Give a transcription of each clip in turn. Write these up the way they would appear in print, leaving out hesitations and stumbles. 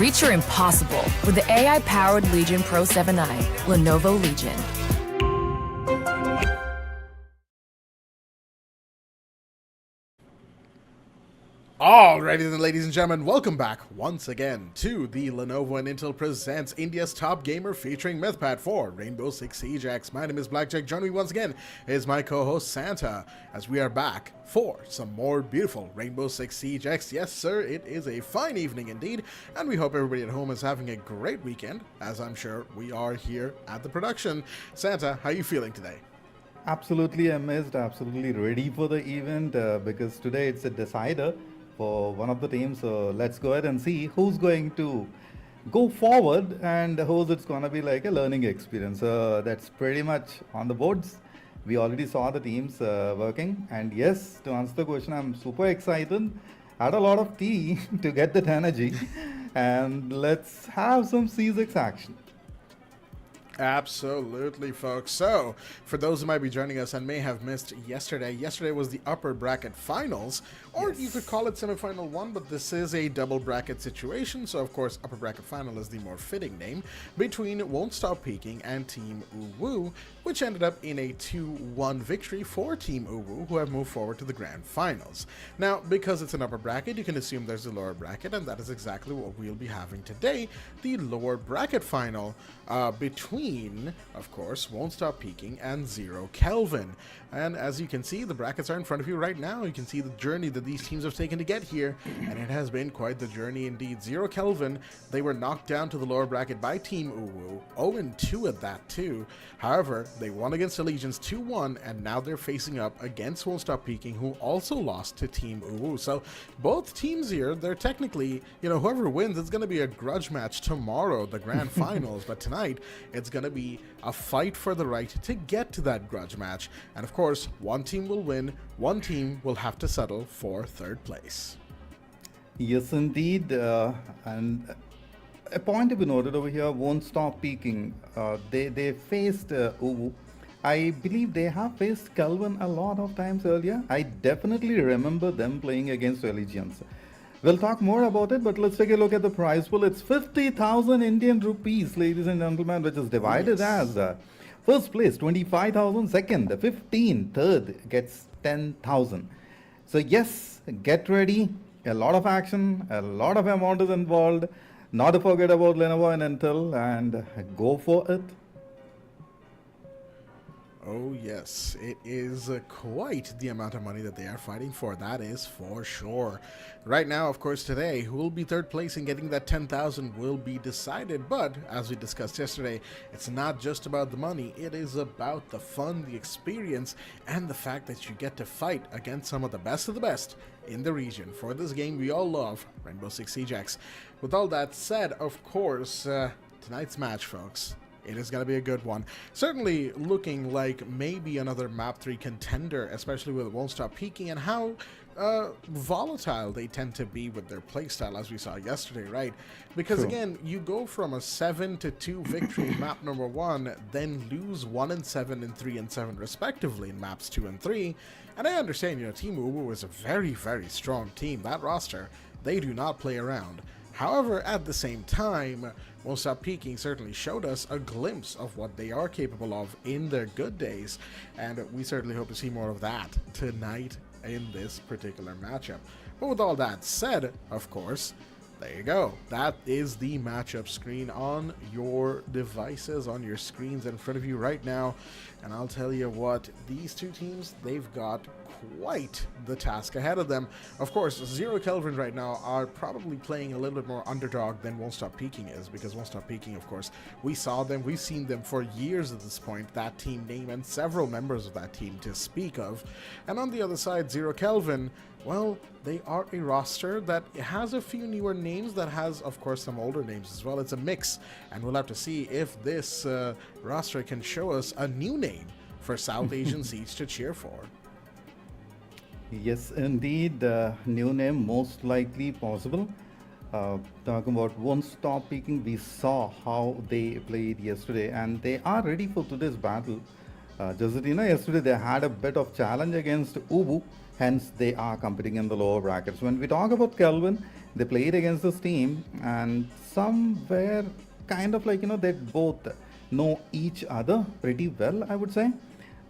Reach your impossible with the AI-powered Legion Pro 7i, Lenovo Legion. Alrighty then, ladies and gentlemen, welcome back once again to the Lenovo and Intel presents India's Top Gamer featuring Mythpat-R6X. My name is Blackjack. Joining me once again is my co-host Santa, as we are back for some more beautiful Rainbow Six Siege X. Yes, sir, it is a fine evening indeed, and we hope everybody at home is having a great weekend, as I'm sure we are here at the production. Santa, how are you feeling today? Absolutely amazed, absolutely ready for the event because today it's a decider for one of the teams. So let's go ahead and see who's going to go forward and who's it's going to be like a learning experience. That's pretty much on the boards. We already saw the teams working, and yes, to answer the question, I'm super excited. Had a lot of tea to get that energy, and let's have some C6 action. Absolutely, folks. So, for those who might be joining us and may have missed yesterday was the upper bracket finals, or you could call it semifinal 1, but this is a double bracket situation, so of course upper bracket final is the more fitting name, between Won't Stop Peeking and Team Uwu, which ended up in a 2-1 victory for Team Uwu, who have moved forward to the grand finals. Now, because it's an upper bracket, you can assume there's a lower bracket, and that is exactly what we'll be having today, the lower bracket final between, of course, Won't Stop Peeking and Zero Kelvin. And as you can see, the brackets are in front of you right now. You can see the journey that these teams have taken to get here, and it has been quite the journey indeed. Zero Kelvin, they were knocked down to the lower bracket by Team Uwu, 0-2 at that too. However, they won against Allegiance 2-1, and now they're facing up against Won't Stop Peeking, who also lost to Team Uwu. So both teams here, they're technically, whoever wins, it's going to be a grudge match tomorrow, the grand finals, but tonight it's going to be a fight for the right to get to that grudge match. And of course, one team will win, one team will have to settle for third place. Yes, indeed. And a point to be noted over here, Won't Stop Peeking. They faced Uwu. I believe they have faced Kelvin a lot of times earlier. I definitely remember them playing against Allegiance. We'll talk more about it, but let's take a look at the prize pool. It's 50,000 Indian rupees, ladies and gentlemen, which is divided as first place 25,000, second 15, third gets 10,000. So yes, get ready. A lot of action, a lot of amount is involved. Not to forget about Lenovo and Intel, and go for it. Oh yes, it is quite the amount of money that they are fighting for, that is for sure. Right now, of course, today, who will be third place in getting that 10,000 will be decided, but as we discussed yesterday, it's not just about the money, it is about the fun, the experience, and the fact that you get to fight against some of the best in the region. For this game we all love, Rainbow Six Siege X. With all that said, of course, tonight's match, folks, it is going to be a good one. Certainly looking like maybe another map 3 contender, especially with Won't Stop Peeking and how volatile they tend to be with their playstyle, as we saw yesterday, right? Because again, you go from a 7-2 victory in map number 1, then lose 1-7 and 3-7 respectively in maps 2 and 3. And I understand, Team Uwu is a very, very strong team. That roster, they do not play around. However, at the same time, Won't Stop Peeking certainly showed us a glimpse of what they are capable of in their good days, and we certainly hope to see more of that tonight in this particular matchup. But with all that said, of course, there you go. That is the matchup screen on your devices, on your screens in front of you right now. And I'll tell you what, these two teams, they've got quite the task ahead of them. Of course, Zero Kelvin right now are probably playing a little bit more underdog than Won't Stop Peeking is, because Won't Stop Peeking, of course, we saw them, we've seen them for years at this point, that team name and several members of that team to speak of. And on the other side, Zero Kelvin, well, they are a roster that has a few newer names, that has, of course, some older names as well. It's a mix, and we'll have to see if this roster can show us a new name for South Asian Siege to cheer for. Yes, indeed, new name most likely possible. Talking about Won't Stop Peeking, we saw how they played yesterday, and they are ready for today's battle. Yesterday they had a bit of challenge against Uwu, hence they are competing in the lower brackets. When we talk about Kelvin, They played against this team, and somewhere kind of like, they both know each other pretty well, I would say.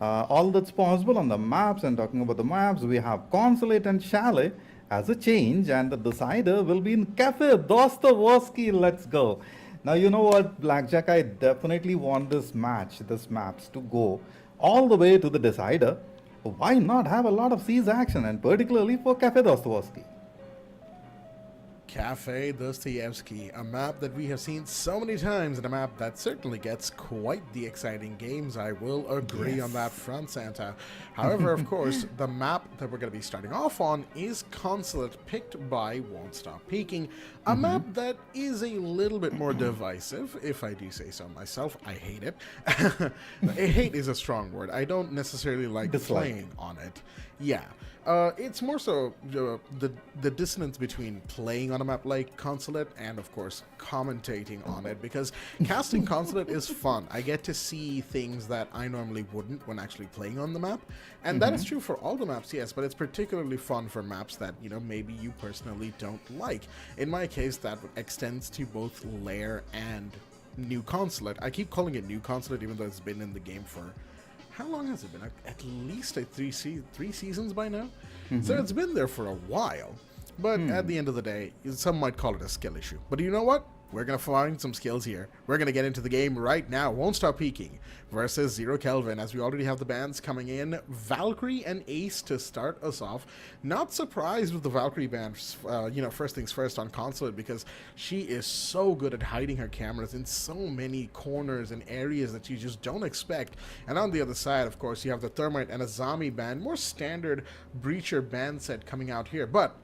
All that's possible on the maps, and talking about the maps, we have Consulate and Chalet as a change, and the decider will be in Cafe Dostoevsky. Let's go. Now, you know what, Blackjack, I definitely want this maps to go all the way to the decider. Why not have a lot of siege action, and particularly for Cafe Dostoevsky? Cafe Dostoevsky, a map that we have seen so many times, and a map that certainly gets quite the exciting games. I will agree on that front, Santa. However, of course, the map that we're going to be starting off on is Consulate, picked by Won't Stop Peeking, a map that is a little bit more divisive, if I do say so myself. I hate it. Hate is a strong word. I don't necessarily like playing on it. Yeah. It's more so the dissonance between playing on a map like Consulate and, of course, commentating on it, because casting Consulate is fun. I get to see things that I normally wouldn't when actually playing on the map, and that is true for all the maps, yes, but it's particularly fun for maps that, maybe you personally don't like. In my case, that extends to both Lair and New Consulate. I keep calling it New Consulate even though it's been in the game for... how long has it been? At least three seasons by now? So it's been there for a while. But at the end of the day, some might call it a skill issue. But you know what? We're going to find some skills here. We're going to get into the game right now. Won't Stop Peeking versus Zero Kelvin, as we already have the bans coming in. Valkyrie and Ace to start us off. Not surprised with the Valkyrie ban, first things first on Consulate, because she is so good at hiding her cameras in so many corners and areas that you just don't expect. And on the other side, of course, you have the Thermite and a Zombie ban. More standard Breacher ban set coming out here. But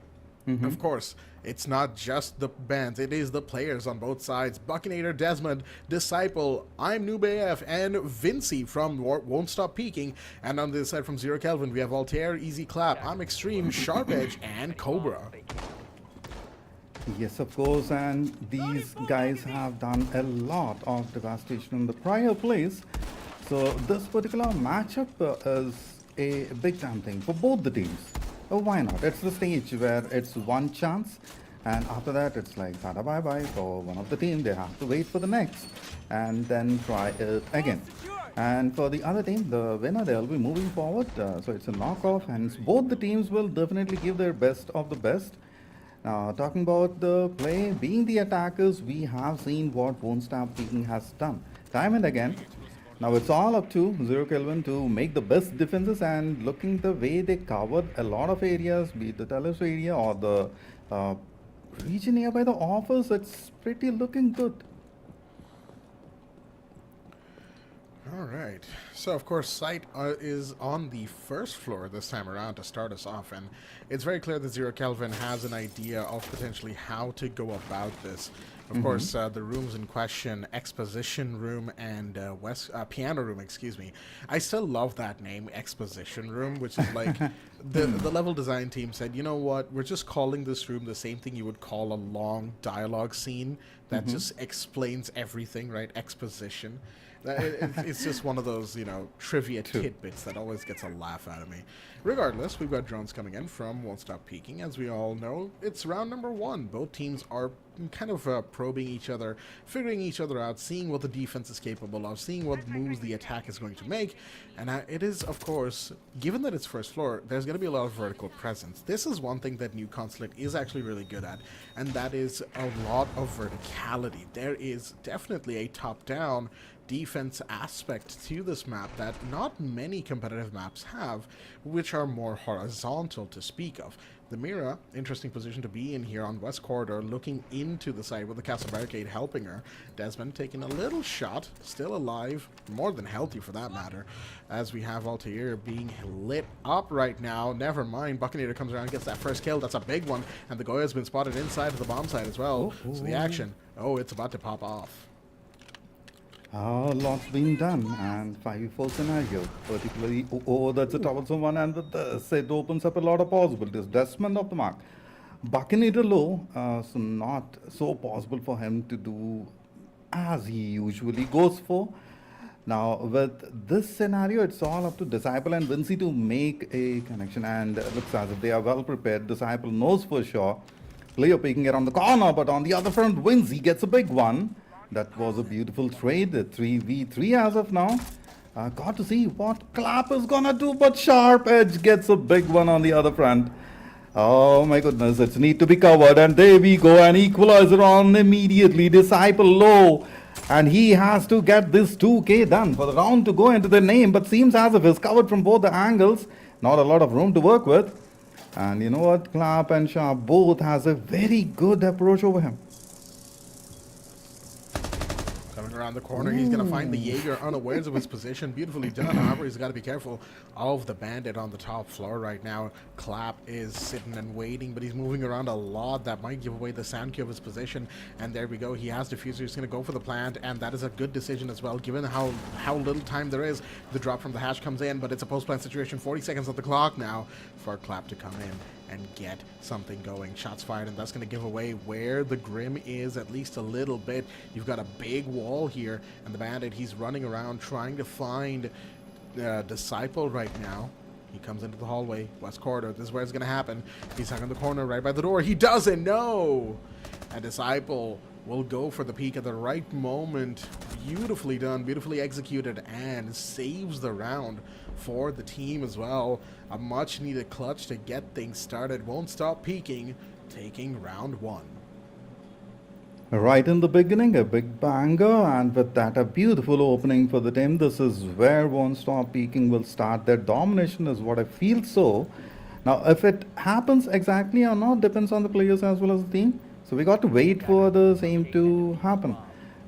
of course, it's not just the bands, it is the players on both sides. Buckinator, Desmond, Disciple, I'm Noob AF, and Vinci from Won't Stop Peeking. And on this side from Zero Kelvin, we have Altair, Easy Clap, I'm Extreme, Sharp Edge, and Cobra. Yes, of course, and these guys have done a lot of devastation in the prior plays. So this particular matchup is a big time thing for both the teams. Oh, why not? It's the stage where it's one chance, and after that it's like tata bye bye for one of the team. They have to wait for the next and then try it again. And for the other team, the winner, they'll be moving forward. So it's a knockoff, and both the teams will definitely give their best of the best. Now, talking about the play, being the attackers, we have seen what Won't Stop Peeking has done time and again. Now it's all up to Zero Kelvin to make the best defenses, and looking the way they covered a lot of areas, be it the Talos area or the region nearby the office, it's pretty looking good. Alright, so of course site is on the first floor this time around to start us off, and it's very clear that Zero Kelvin has an idea of potentially how to go about this. Of course, the rooms in question, Exposition Room and Piano Room, excuse me. I still love that name, Exposition Room, which is like, the level design team said, you know what, we're just calling this room the same thing you would call a long dialogue scene that just explains everything, right? Exposition. It's just one of those, trivia tidbits that always gets a laugh out of me. Regardless, we've got drones coming in from Won't Stop Peeking. As we all know, it's round number 1. Both teams are kind of probing each other, figuring each other out, seeing what the defense is capable of, seeing what moves the attack is going to make. And it is, of course, given that it's first floor, there's going to be a lot of vertical presence. This is one thing that New Consulate is actually really good at, and that is a lot of verticality. There is definitely a top-down defense aspect to this map that not many competitive maps have, which are more horizontal to speak of. The Mira, interesting position to be in here on West Corridor, looking into the side with the Castle Barricade helping her. Desmond taking a little shot, still alive, more than healthy for that matter, as we have Altair being lit up right now. Never mind, Buckinator comes around and gets that first kill. That's a big one, and the Goya's been spotted inside of the bomb site as well. So the action, it's about to pop off. Lots being done, and 5v4 scenario, particularly, that's a troublesome one, and with this, it opens up a lot of possibilities. Desmond of the mark. Buckinator low, so not so possible for him to do as he usually goes for. Now, with this scenario, it's all up to Disciple and Vinci to make a connection, and it looks as if they are well prepared. Disciple knows for sure player peeking around the corner, but on the other front, wins. He gets a big one. That was a beautiful trade. 3v3 as of now. Got to see what Clap is gonna do, but Sharp Edge gets a big one on the other front. Oh my goodness, it's need to be covered, and there we go, an equalizer on immediately. Disciple low, and he has to get this 2k done for the round to go into the name, but seems as if it's covered from both the angles. Not a lot of room to work with. And you know what, Clap and Sharp both has a very good approach over him. Coming around the corner, he's going to find the Jaeger unawares of his position. Beautifully done. However, he's got to be careful of the bandit on the top floor right now. Clap is sitting and waiting, but he's moving around a lot. That might give away the sound cue of his position. And there we go. He has diffuser. He's going to go for the plant, and that is a good decision as well, given how little time there is. The drop from the hash comes in, but it's a post-plant situation. 40 seconds on the clock now for Clap to come in and get something going. Shots fired, and that's going to give away where the Grim is at least a little bit. You've got a big wall here, and the bandit, he's running around trying to find Disciple right now. He comes into the hallway, west corridor. This is where it's going to happen. He's hung in the corner right by the door. He doesn't know! And Disciple will go for the peek at the right moment. Beautifully done, beautifully executed, and saves the round for the team as well. A much needed clutch to get things started. Won't Stop Peeking, taking round one. Right in the beginning, a big banger, and with that, a beautiful opening for the team. This is where Won't Stop Peeking will start their domination, is what I feel so. Now, if it happens exactly or not depends on the players as well as the team. So we got to wait for the same to happen.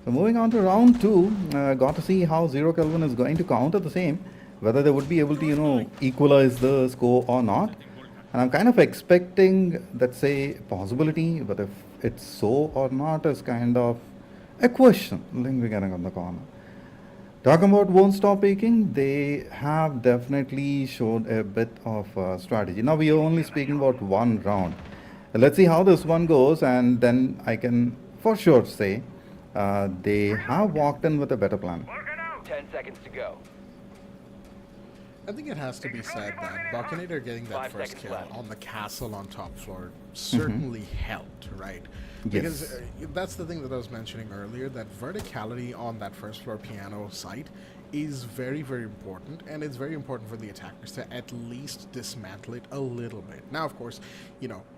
So moving on to round two, got to see how Zero Kelvin is going to counter the same, whether they would be able to, equalize the score or not. And I'm kind of expecting, let's say, possibility, but if it's so or not is kind of a question lingering on the corner. Talking about Won't Stop Peeking, they have definitely showed a bit of strategy. Now we are only speaking about one round. Let's see how this one goes, and then I can for sure say they have walked in with a better plan. 10 seconds to go. I think it has to be said that Buckinator getting that 5 first seconds kill left. on the castle on top floor certainly helped, right? Because that's the thing that I was mentioning earlier, that verticality on that first floor piano site is very, very important, and it's very important for the attackers to at least dismantle it a little bit. Now, of course,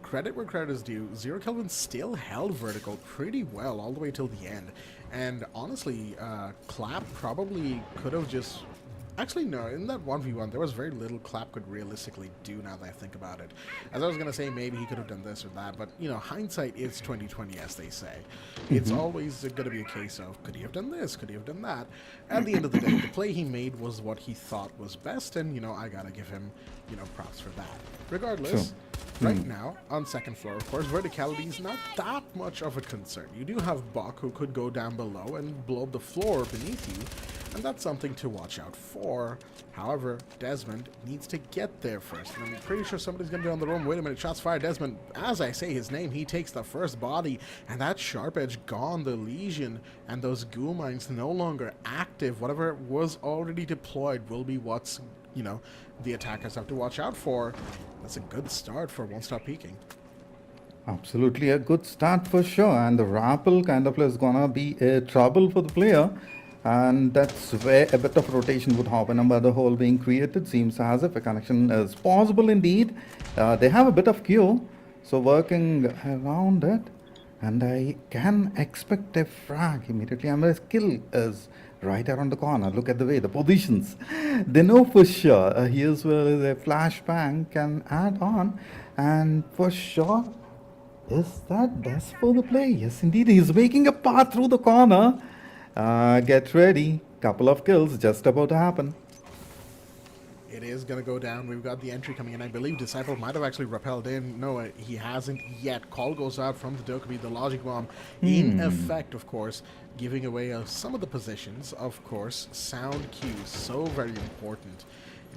credit where credit is due, Zero Kelvin still held vertical pretty well all the way till the end, and honestly, Clap probably could have just... Actually, no, in that 1v1, there was very little Clap could realistically do now that I think about it. As I was going to say, maybe he could have done this or that, but, hindsight is 20/20, as they say. It's always going to be a case of, could he have done this? Could he have done that? At the end of the day, the play he made was what he thought was best, and, I got to give him, props for that. Regardless, right now, on second floor, of course, verticality is not that much of a concern. You do have Buck, who could go down below and blow up the floor beneath you, and that's something to watch out for. However, Desmond needs to get there first. And I'm pretty sure somebody's going to be on the room. Wait a minute, shots fired. Desmond, as I say his name, he takes the first body. And that Sharp Edge gone, the Legion, and those goo mines no longer active. Whatever was already deployed will be what's, the attackers have to watch out for. That's a good start for Won't Stop Peeking. Absolutely a good start for sure. And the rappel kind of is going to be a trouble for the player. And that's where a bit of rotation would happen. And by the hole being created, seems as if a connection is possible indeed. They have a bit of queue, so working around it, and I can expect a frag immediately. And my skill is right around the corner. Look at the way the positions, they know for sure. Here's where a flashbang can add on, and for sure, is that best for the play? Yes, indeed, he's making a path through the corner. Get ready. Couple of kills just about to happen. It is going to go down. We've got the entry coming in. I believe Disciple might have actually rappelled in. No, he hasn't yet. Call goes out from the Dokkaebi, the Logic Bomb. In effect, of course, giving away some of the positions. Of course, sound cues, so very important.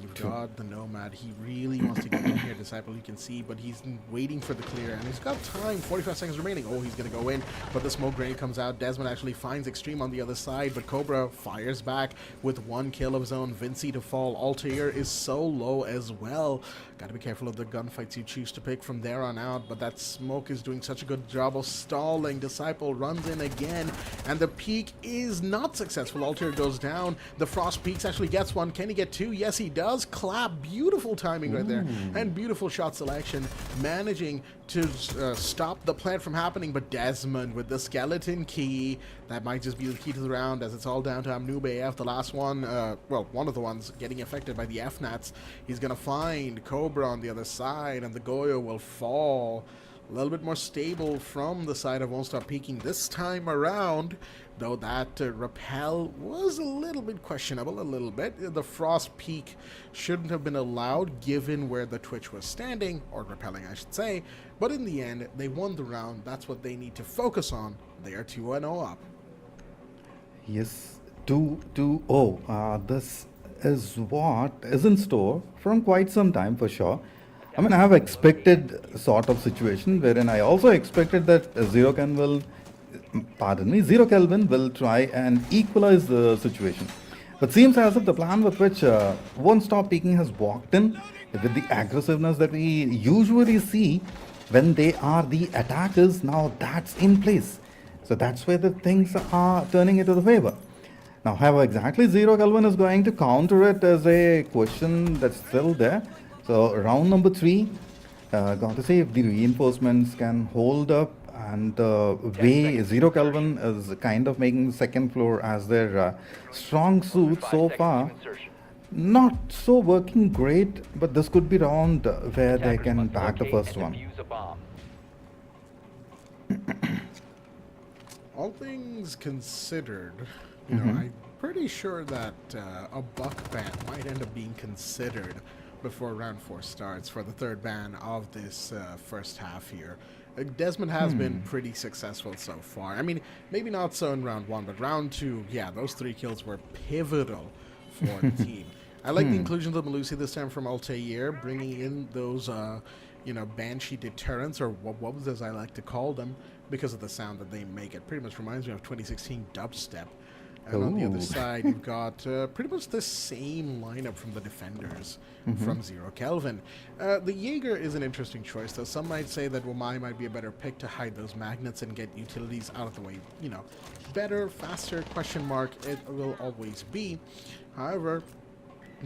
You've got the Nomad. He really wants to get in here, Disciple, you can see, but he's waiting for the clear, and he's got time. 45 seconds remaining. Oh, he's going to go in, but the smoke grenade comes out. Desmond actually finds Extreme on the other side, but Cobra fires back with 1 kill of his own. Vinci to fall. Altair is so low as well. Got to be careful of the gunfights you choose to pick from there on out, but that smoke is doing such a good job of stalling. Disciple runs in again, and the peak is not successful. Altair goes down. The Frost Peaks actually gets one. Can he get 2? Yes, he does. Clap. Beautiful timing right there, and beautiful shot selection, managing to stop the plant from happening. But Desmond with the skeleton key, that might just be the key to the round, as it's all down to Amnoob AF, the last one, well, one of the ones getting affected by the FNATs. He's gonna find Cobra on the other side, and the Goyo will fall. A little bit more stable from the side of Won't Stop Peeking this time around, though that repel was a little bit questionable, a little bit. The Frost Peak shouldn't have been allowed given where the Twitch was standing, or repelling I should say, but in the end, they won the round. That's what they need to focus on. They are 2-0 up. Yes, 2-2-0. This is what is in store from quite some time for sure. I mean, I have expected sort of situation wherein I also expected that Zero Kelvin will try and equalize the situation. But seems as if the plan with which Won't Stop Peeking has walked in, with the aggressiveness that we usually see when they are the attackers, now that's in place. So that's where the things are turning into the favor. Now, how exactly Zero Kelvin is going to counter it is a question that's still there. So round number 3, got to see if the reinforcements can hold up, and the way Zero Kelvin is kind of making the second floor as their strong suit so far. Not so working great, but this could be round where they can back the first one. All things considered, you know, I'm pretty sure that a buck ban might end up being considered before round 4 starts for the third ban of this first half here. Desmond has been pretty successful so far. I mean, maybe not so in round 1, but round 2, yeah, those 3 kills were pivotal for the team. I like the inclusion of the Melusi this time from Altair, bringing in those, you know, Banshee deterrents, or what was as I like to call them, because of the sound that they make. It pretty much reminds me of 2016 dubstep. And on the other side, you've got pretty much the same lineup from the defenders from Zero Kelvin. The Jaeger is an interesting choice, though. Some might say that Wamai might be a better pick to hide those magnets and get utilities out of the way. You know, better, faster, question mark, it will always be. However,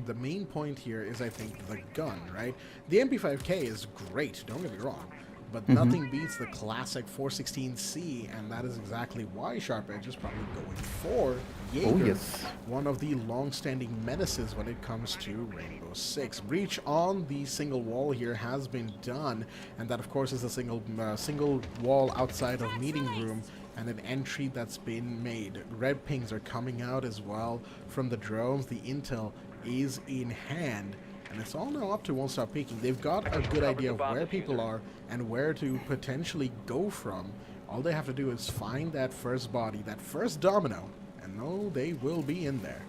the main point here is, I think, the gun, right? The MP5K is great, don't get me wrong. But nothing beats the classic 416C, and that is exactly why Sharp Edge is probably going for Jaeger, one of the long-standing menaces when it comes to Rainbow Six. Breach on the single wall here has been done, and that, of course, is a single wall outside of meeting room, and an entry that's been made. Red pings are coming out as well from the drones. The intel is in hand. And it's all now up to Won't Stop Peeking. They've got a good idea of where people are and where to potentially go from. All they have to do is find that first body, that first domino, and no, they will be in there.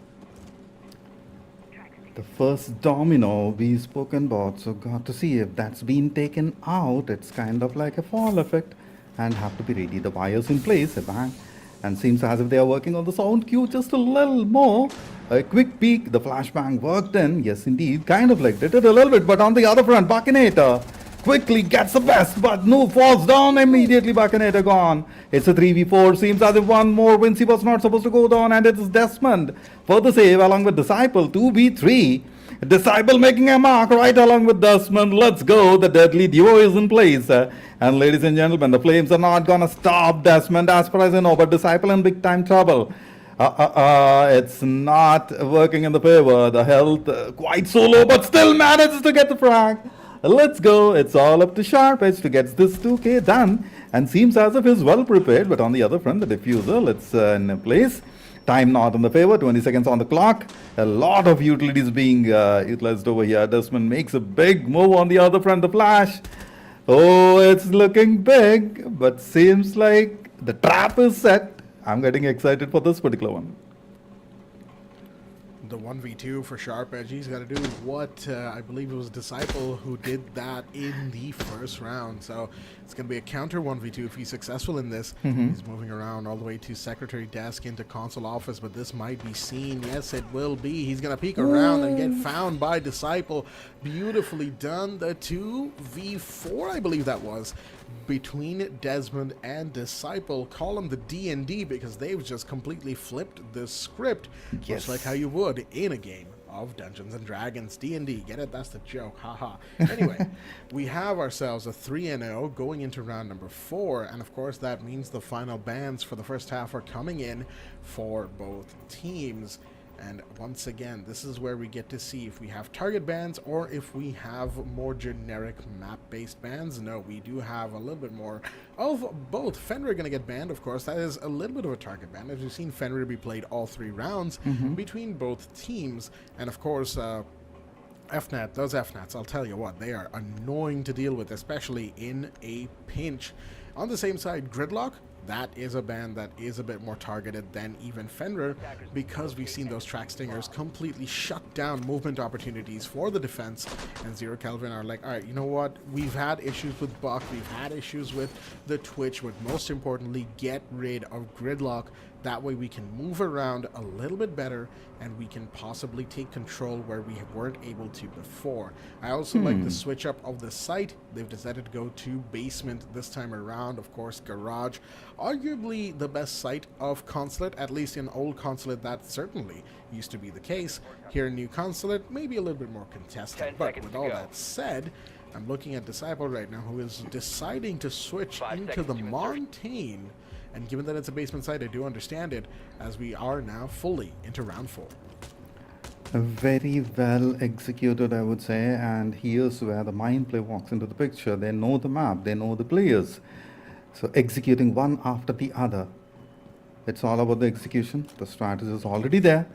The first domino we spoken about, so got to see if that's been taken out. It's kind of like a fall effect, and have to be ready. The wires in place, bang. And seems as if they are working on the sound cue just a little more. A quick peek, the flashbang worked in. Yes, indeed, kind of like did it a little bit, but on the other front, Buckinator quickly gets the best, but no, falls down immediately. Buckinator gone. It's a 3v4. Seems as if one more Vinci was not supposed to go down, and it is Desmond for the save along with Disciple. 2v3. Disciple making a mark right along with Desmond. Let's go. The deadly duo is in place. And ladies and gentlemen, the flames are not gonna stop Desmond as far as I know, but Disciple in big time trouble. It's not working in the favor. The health quite so low, but still manages to get the frag. Let's go. It's all up to Sharp Edge to get this 2K done. And seems as if he's well prepared, but on the other front, the diffuser, it's in place. Time not in the favor, 20 seconds on the clock. A lot of utilities being utilized over here. Desmond makes a big move on the other front, the flash. Oh, it's looking big, but seems like the trap is set. I'm getting excited for this particular one. the 1v2 for Sharp Edge. He's got to do what I believe it was Disciple who did that in the first round. So it's going to be a counter 1v2 if he's successful in this. He's moving around all the way to Secretary Desk into Console Office, but this might be seen. Yes, it will be. He's going to peek around and get found by Disciple. Beautifully done. The 2v4, I believe that was, between Desmond and Disciple. Call them the D&D because they've just completely flipped the script, just like how you would in a game of Dungeons and Dragons. D&D, get it? That's the joke, haha. Anyway, we have ourselves a 3-0 going into round number 4, and of course that means the final bans for the first half are coming in for both teams. And once again, this is where we get to see if we have target bans or if we have more generic map-based bans. No, we do have a little bit more of both. Fenrir going to get banned, of course. That is a little bit of a target ban. As you've seen, Fenrir be played all 3 rounds between both teams. And of course, FNAT, those FNATs, I'll tell you what, they are annoying to deal with, especially in a pinch. On the same side, Gridlock, that is a ban that is a bit more targeted than even Fenrir, because we've seen those track stingers completely shut down movement opportunities for the defense, and Zero Kelvin are like, all right, you know what, we've had issues with Buck, we've had issues with the Twitch, but most importantly, get rid of Gridlock. That way we can move around a little bit better and we can possibly take control where we weren't able to before. I also like the switch up of the site. They've decided to go to basement this time around. Of course, garage, arguably the best site of Consulate, at least in old Consulate that certainly used to be the case. Here in New Consulate, maybe a little bit more contested. But with all that said, I'm looking at Disciple right now, who is deciding to switch into the Montaigne. And given that it's a basement site, I do understand it, as we are now fully into round 4. Very well executed, I would say, and here's where the mind play walks into the picture. They know the map, they know the players. So executing one after the other. It's all about the execution. The strategy is already there.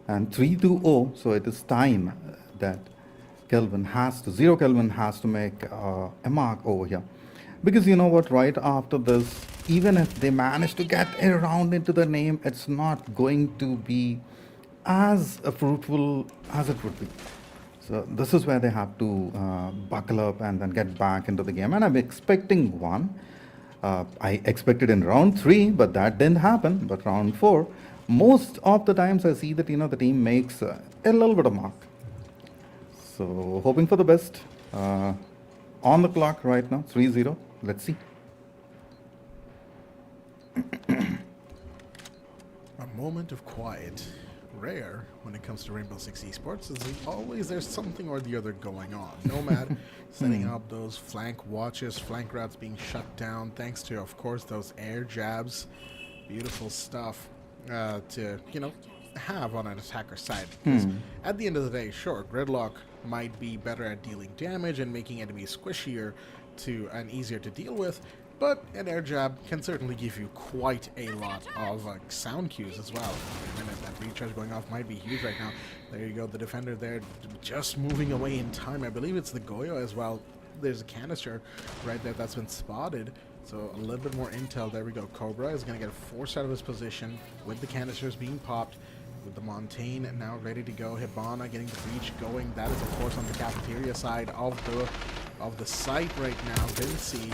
And 3-0, so it is time that Zero Kelvin has to make a mark over here. Because you know what, right after this, even if they manage to get around into the name, it's not going to be as fruitful as it would be. So this is where they have to buckle up and then get back into the game. And I'm expecting one. I expected in round 3, but that didn't happen. But round 4, most of the times I see that, you know, the team makes a little bit of mark. So hoping for the best. On the clock right now, 3-0. Let's see. A moment of quiet. Rare when it comes to Rainbow Six Esports, is always there's something or the other going on. Nomad setting up those flank watches, flank routes being shut down thanks to, of course, those air jabs. Beautiful stuff to, you know, have on an attacker side. Because at the end of the day, sure, Gridlock might be better at dealing damage and making enemies squishier to and easier to deal with, but an air jab can certainly give you quite a lot of sound cues as well. And that recharge going off might be huge right now. There you go, the defender there just moving away in time. I believe it's the Goyo as well. There's a canister right there that's been spotted. So a little bit more intel. There we go. Cobra is going to get forced out of his position with the canisters being popped. With the Montaigne now ready to go. Hibana getting the breach going. That is, of course, on the cafeteria side of the site right now. Vinci,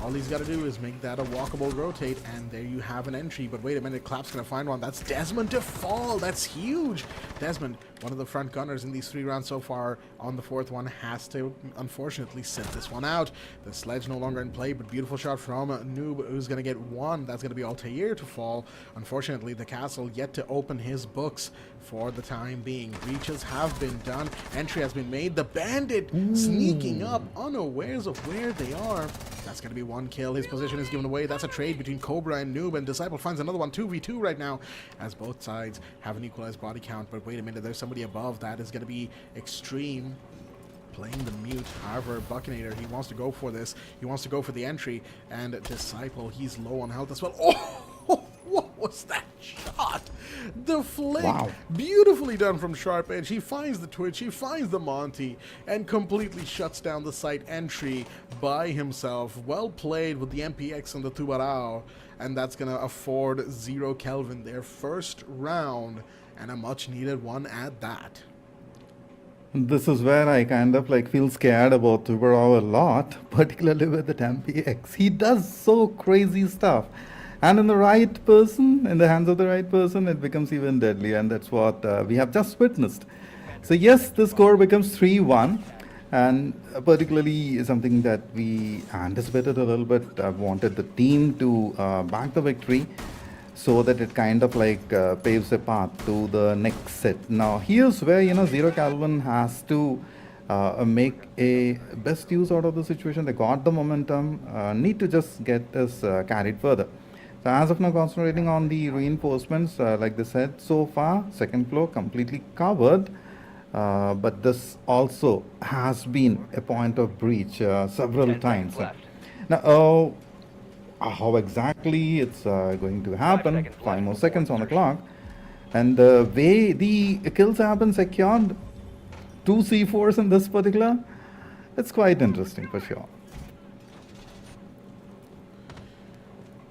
all he's got to do is make that a walkable rotate, and there you have an entry. But wait a minute, Clap's going to find one. That's Desmond to fall. That's huge. Desmond, one of the front gunners in these 3 rounds so far, on the 4th one, has to, unfortunately, sit this one out. The sledge no longer in play, but beautiful shot from Noob, who's going to get 1. That's going to be Altair to fall. Unfortunately, the castle yet to open his books for the time being. Breaches have been done. Entry has been made. The Bandit sneaking up, unawares of where they are. That's going to be 1 kill. His position is given away. That's a trade between Cobra and Noob, and Disciple finds another one, 2v2 right now, as both sides have an equalized body count. But wait a minute, there's somebody above. That is going to be Extreme playing the mute. However, Buckinator, he wants to go for this. He wants to go for the entry, and Disciple, he's low on health as well. Oh! What was that shot? The flick, Wow. beautifully done from Sharp Edge. He finds the Twitch, he finds the Monty, and completely shuts down the site entry by himself. Well played with the MPX and the Tubarão, and that's going to afford Zero Kelvin their first round, and a much needed one at that. This is where I kind of like feel scared about Tubarão a lot, particularly with the MPX. He does so crazy stuff. And in the right person, in the hands of the right person, it becomes even deadly. And that's what we have just witnessed. So yes, the score becomes 3-1. And particularly something that we anticipated a little bit, wanted the team to back the victory, so that it kind of like paves a path to the next set. Now here's where, you know, Zero Kelvin has to make a best use out of the situation. They got the momentum, need to just get this carried further. So as of now, concentrating on the reinforcements, like they said, so far second floor completely covered, but this also has been a point of breach several 10 times. seconds left. Now how exactly it's going to happen, 5 seconds 5 left more before seconds on the insertion. clock, and the way the kills have been secured, 2 C4s in this particular, it's quite interesting for sure.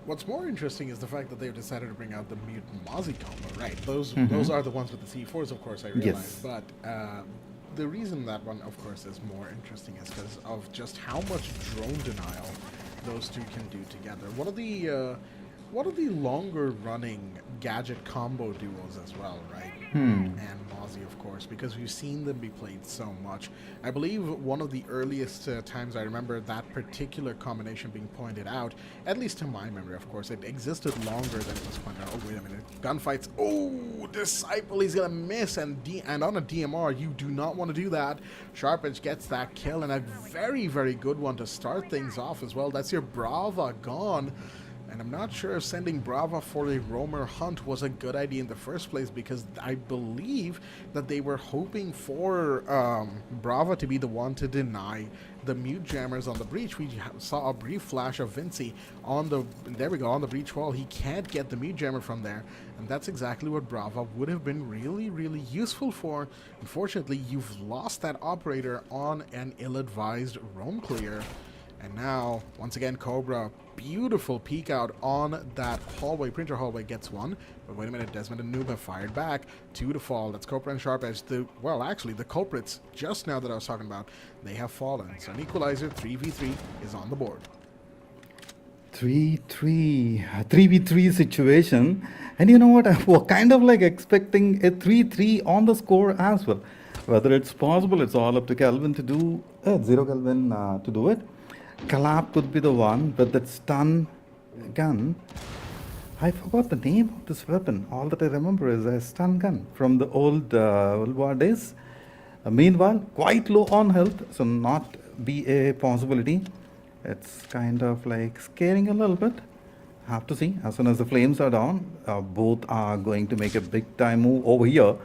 What's more interesting is the fact that they've decided to bring out the Mutant Mozzie combo, right? Those are the ones with the C4s, of course, I realize. Yes. But the reason that one, of course, is more interesting is because of just how much drone denial those two can do together. One of the longer running gadget combo duos as well, right? And Mozzie, of course, because we've seen them be played so much. I believe one of the earliest times I remember that particular combination being pointed out, at least to my memory, of course, it existed longer than it was pointed out. Oh, wait a minute. Gunfights. Oh, Disciple, he's going to miss. And on a DMR, you do not want to do that. Sharp Edge gets that kill, and a very, very good one to start things off as well. That's your Brava gone. And I'm not sure if sending Brava for a roamer hunt was a good idea in the first place, because I believe that they were hoping for Brava to be the one to deny the mute jammers on the breach. We saw a brief flash of Vinci on the, there we go, on the breach wall. He can't get the mute jammer from there, and that's exactly what Brava would have been really, really useful for. Unfortunately, you've lost that operator on an ill-advised roam clear. And now, once again, Cobra, beautiful peek out on that hallway. Printer hallway gets one. But wait a minute, Desmond and Noob have fired back. 2 to fall. That's Cobra and Sharp Edge. Well, actually, the culprits, just now that I was talking about, they have fallen. So an equalizer, 3v3, is on the board. 3v3 situation. And you know what? I was kind of like expecting a 3-3 on the score as well. Whether it's possible, it's all up to Kelvin to do, Zero Kelvin to do it. Collab could be the one, but that stun gun, I forgot the name of this weapon. All that I remember is a stun gun from the old World War days. Meanwhile, quite low on health, so not be a possibility. It's kind of like scaring a little bit. Have to see. As soon as the flames are down, both are going to make a big time move over here.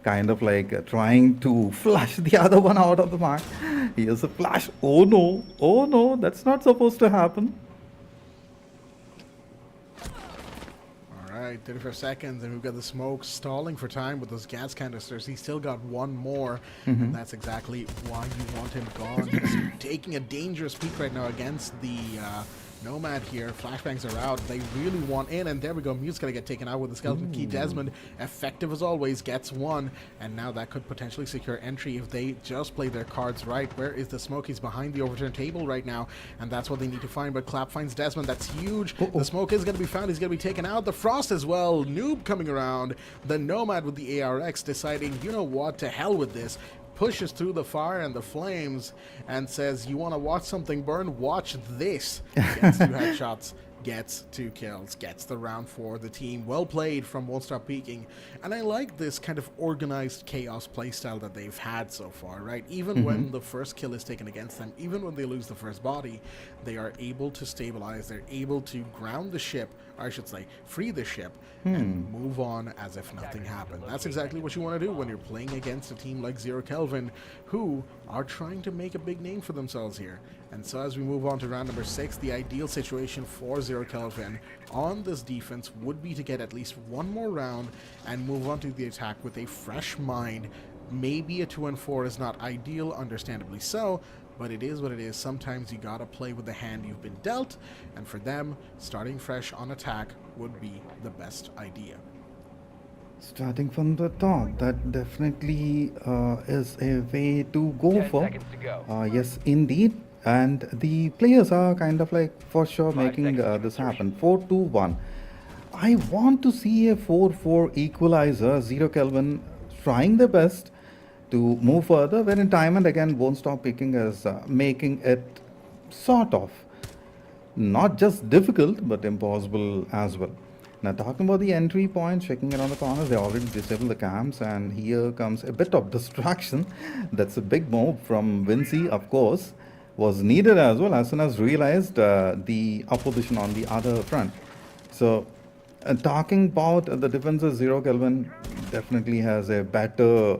Kind of like trying to flush the other one out of the mark. Here's a flash. Oh no, that's not supposed to happen. Alright, 35 seconds, and we've got the smoke stalling for time with those gas canisters. He's still got one more, and that's exactly why you want him gone. He's taking a dangerous peek right now against the Nomad here. Flashbangs are out. They really want in, and there we go. Mute's gonna get taken out with the skeleton key. Desmond, effective as always, gets one, and now that could potentially secure entry if they just play their cards right. Where is the smoke? He's behind the overturned table right now, and that's what they need to find. But Clap finds Desmond. That's huge. The smoke is gonna be found. He's gonna be taken out. The Frost as well. Noob coming around. The Nomad with the ARX deciding, you know what, to hell with this. Pushes through the fire and the flames and says, you want to watch something burn? Watch this. Gets 2 headshots, gets 2 kills, gets the round for the team. Well played from Won't Stop Peeking. And I like this kind of organized chaos playstyle that they've had so far, right? Even when the first kill is taken against them, even when they lose the first body, they are able to stabilize, they're able to ground the ship or I should say, free the ship and move on as if nothing happened. That's exactly what you want to do when you're playing against a team like Zero Kelvin, who are trying to make a big name for themselves here. And so as we move on to round number 6, the ideal situation for Zero Kelvin on this defense would be to get at least one more round and move on to the attack with a fresh mind. Maybe a 2-4 is not ideal, understandably so, but it is what it is. Sometimes you gotta play with the hand you've been dealt, and for them, starting fresh on attack would be the best idea. Starting from the top, that definitely is a way to go 10 for. seconds to go. Yes, indeed. And the players are kind of like for sure 5 making seconds to this insertion. happen. 4-2-1. I want to see a 4-4 equalizer. Zero Kelvin trying their best to move further, when in time and again Won't Stop Picking is making it sort of not just difficult but impossible as well. Now talking about the entry point, checking around the corners, they already disabled the cams, and here comes a bit of distraction. That's a big move from Vinci, of course, was needed as well as soon as realized the opposition on the other front. So talking about the defenses, Zero Kelvin definitely has a better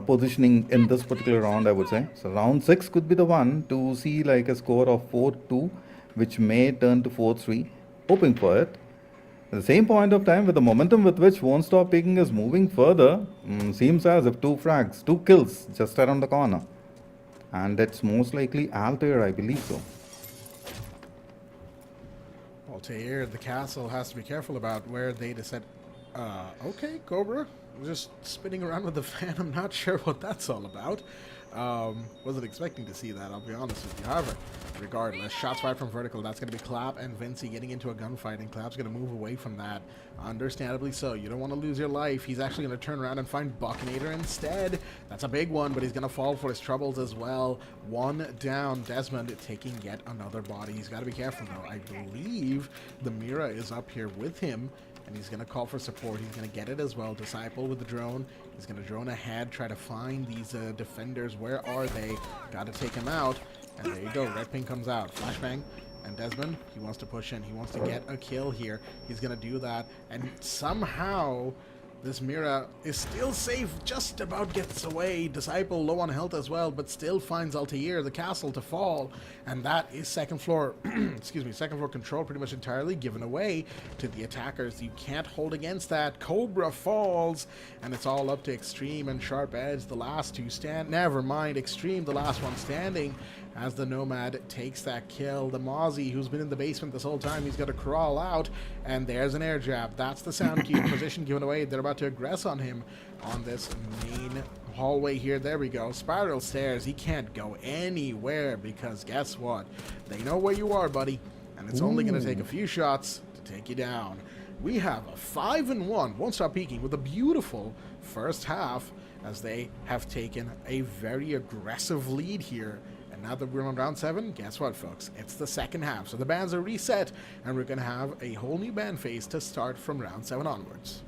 positioning in this particular round, I would say. So round 6 could be the one to see like a score of 4-2, which may turn to 4-3, hoping for it. At the same point of time, with the momentum with which Won't Stop Picking is moving further, seems as if 2 frags, 2 kills just around the corner. And it's most likely Altair, I believe so. Altair, the castle, has to be careful about where they decide. Okay, Cobra, just spinning around with the fan. I'm not sure what that's all about. Wasn't expecting to see that, I'll be honest with you. However, regardless, shots fired from vertical. That's going to be Clap and Vinci getting into a gunfight, and Clap's going to move away from that. Understandably so. You don't want to lose your life. He's actually going to turn around and find Buckinator instead. That's a big one, but he's going to fall for his troubles as well. One down. Desmond taking yet another body. He's got to be careful, though. I believe the Mira is up here with him, and he's going to call for support. He's going to get it as well. Disciple with the drone. He's going to drone ahead, try to find these defenders. Where are they? Got to take him out. And there you go. Red Ping comes out. Flashbang. And Desmond, he wants to push in. He wants to get a kill here. He's going to do that. And somehow, this Mira is still safe. Just about gets away. Disciple low on health as well, but still finds Altair, the castle, to fall. And that is second floor, excuse me, second floor control pretty much entirely given away to the attackers. You can't hold against that. Cobra falls, and it's all up to Extreme and Sharp Edge. The last two stand. Never mind, Extreme, the last one standing, as the Nomad takes that kill. The Mozzie, who's been in the basement this whole time, he's got to crawl out, and there's an air jab. That's the sound cue. Position given away. They're about to aggress on him on this main hallway here. There we go. Spiral stairs. He can't go anywhere because guess what? They know where you are, buddy, and it's only going to take a few shots to take you down. We have a 5-1 Won't Stop Peeking with a beautiful first half, as they have taken a very aggressive lead here. And now that we're on round 7, guess what, folks? It's the second half. So the bands are reset, and we're going to have a whole new band phase to start from round 7 onwards.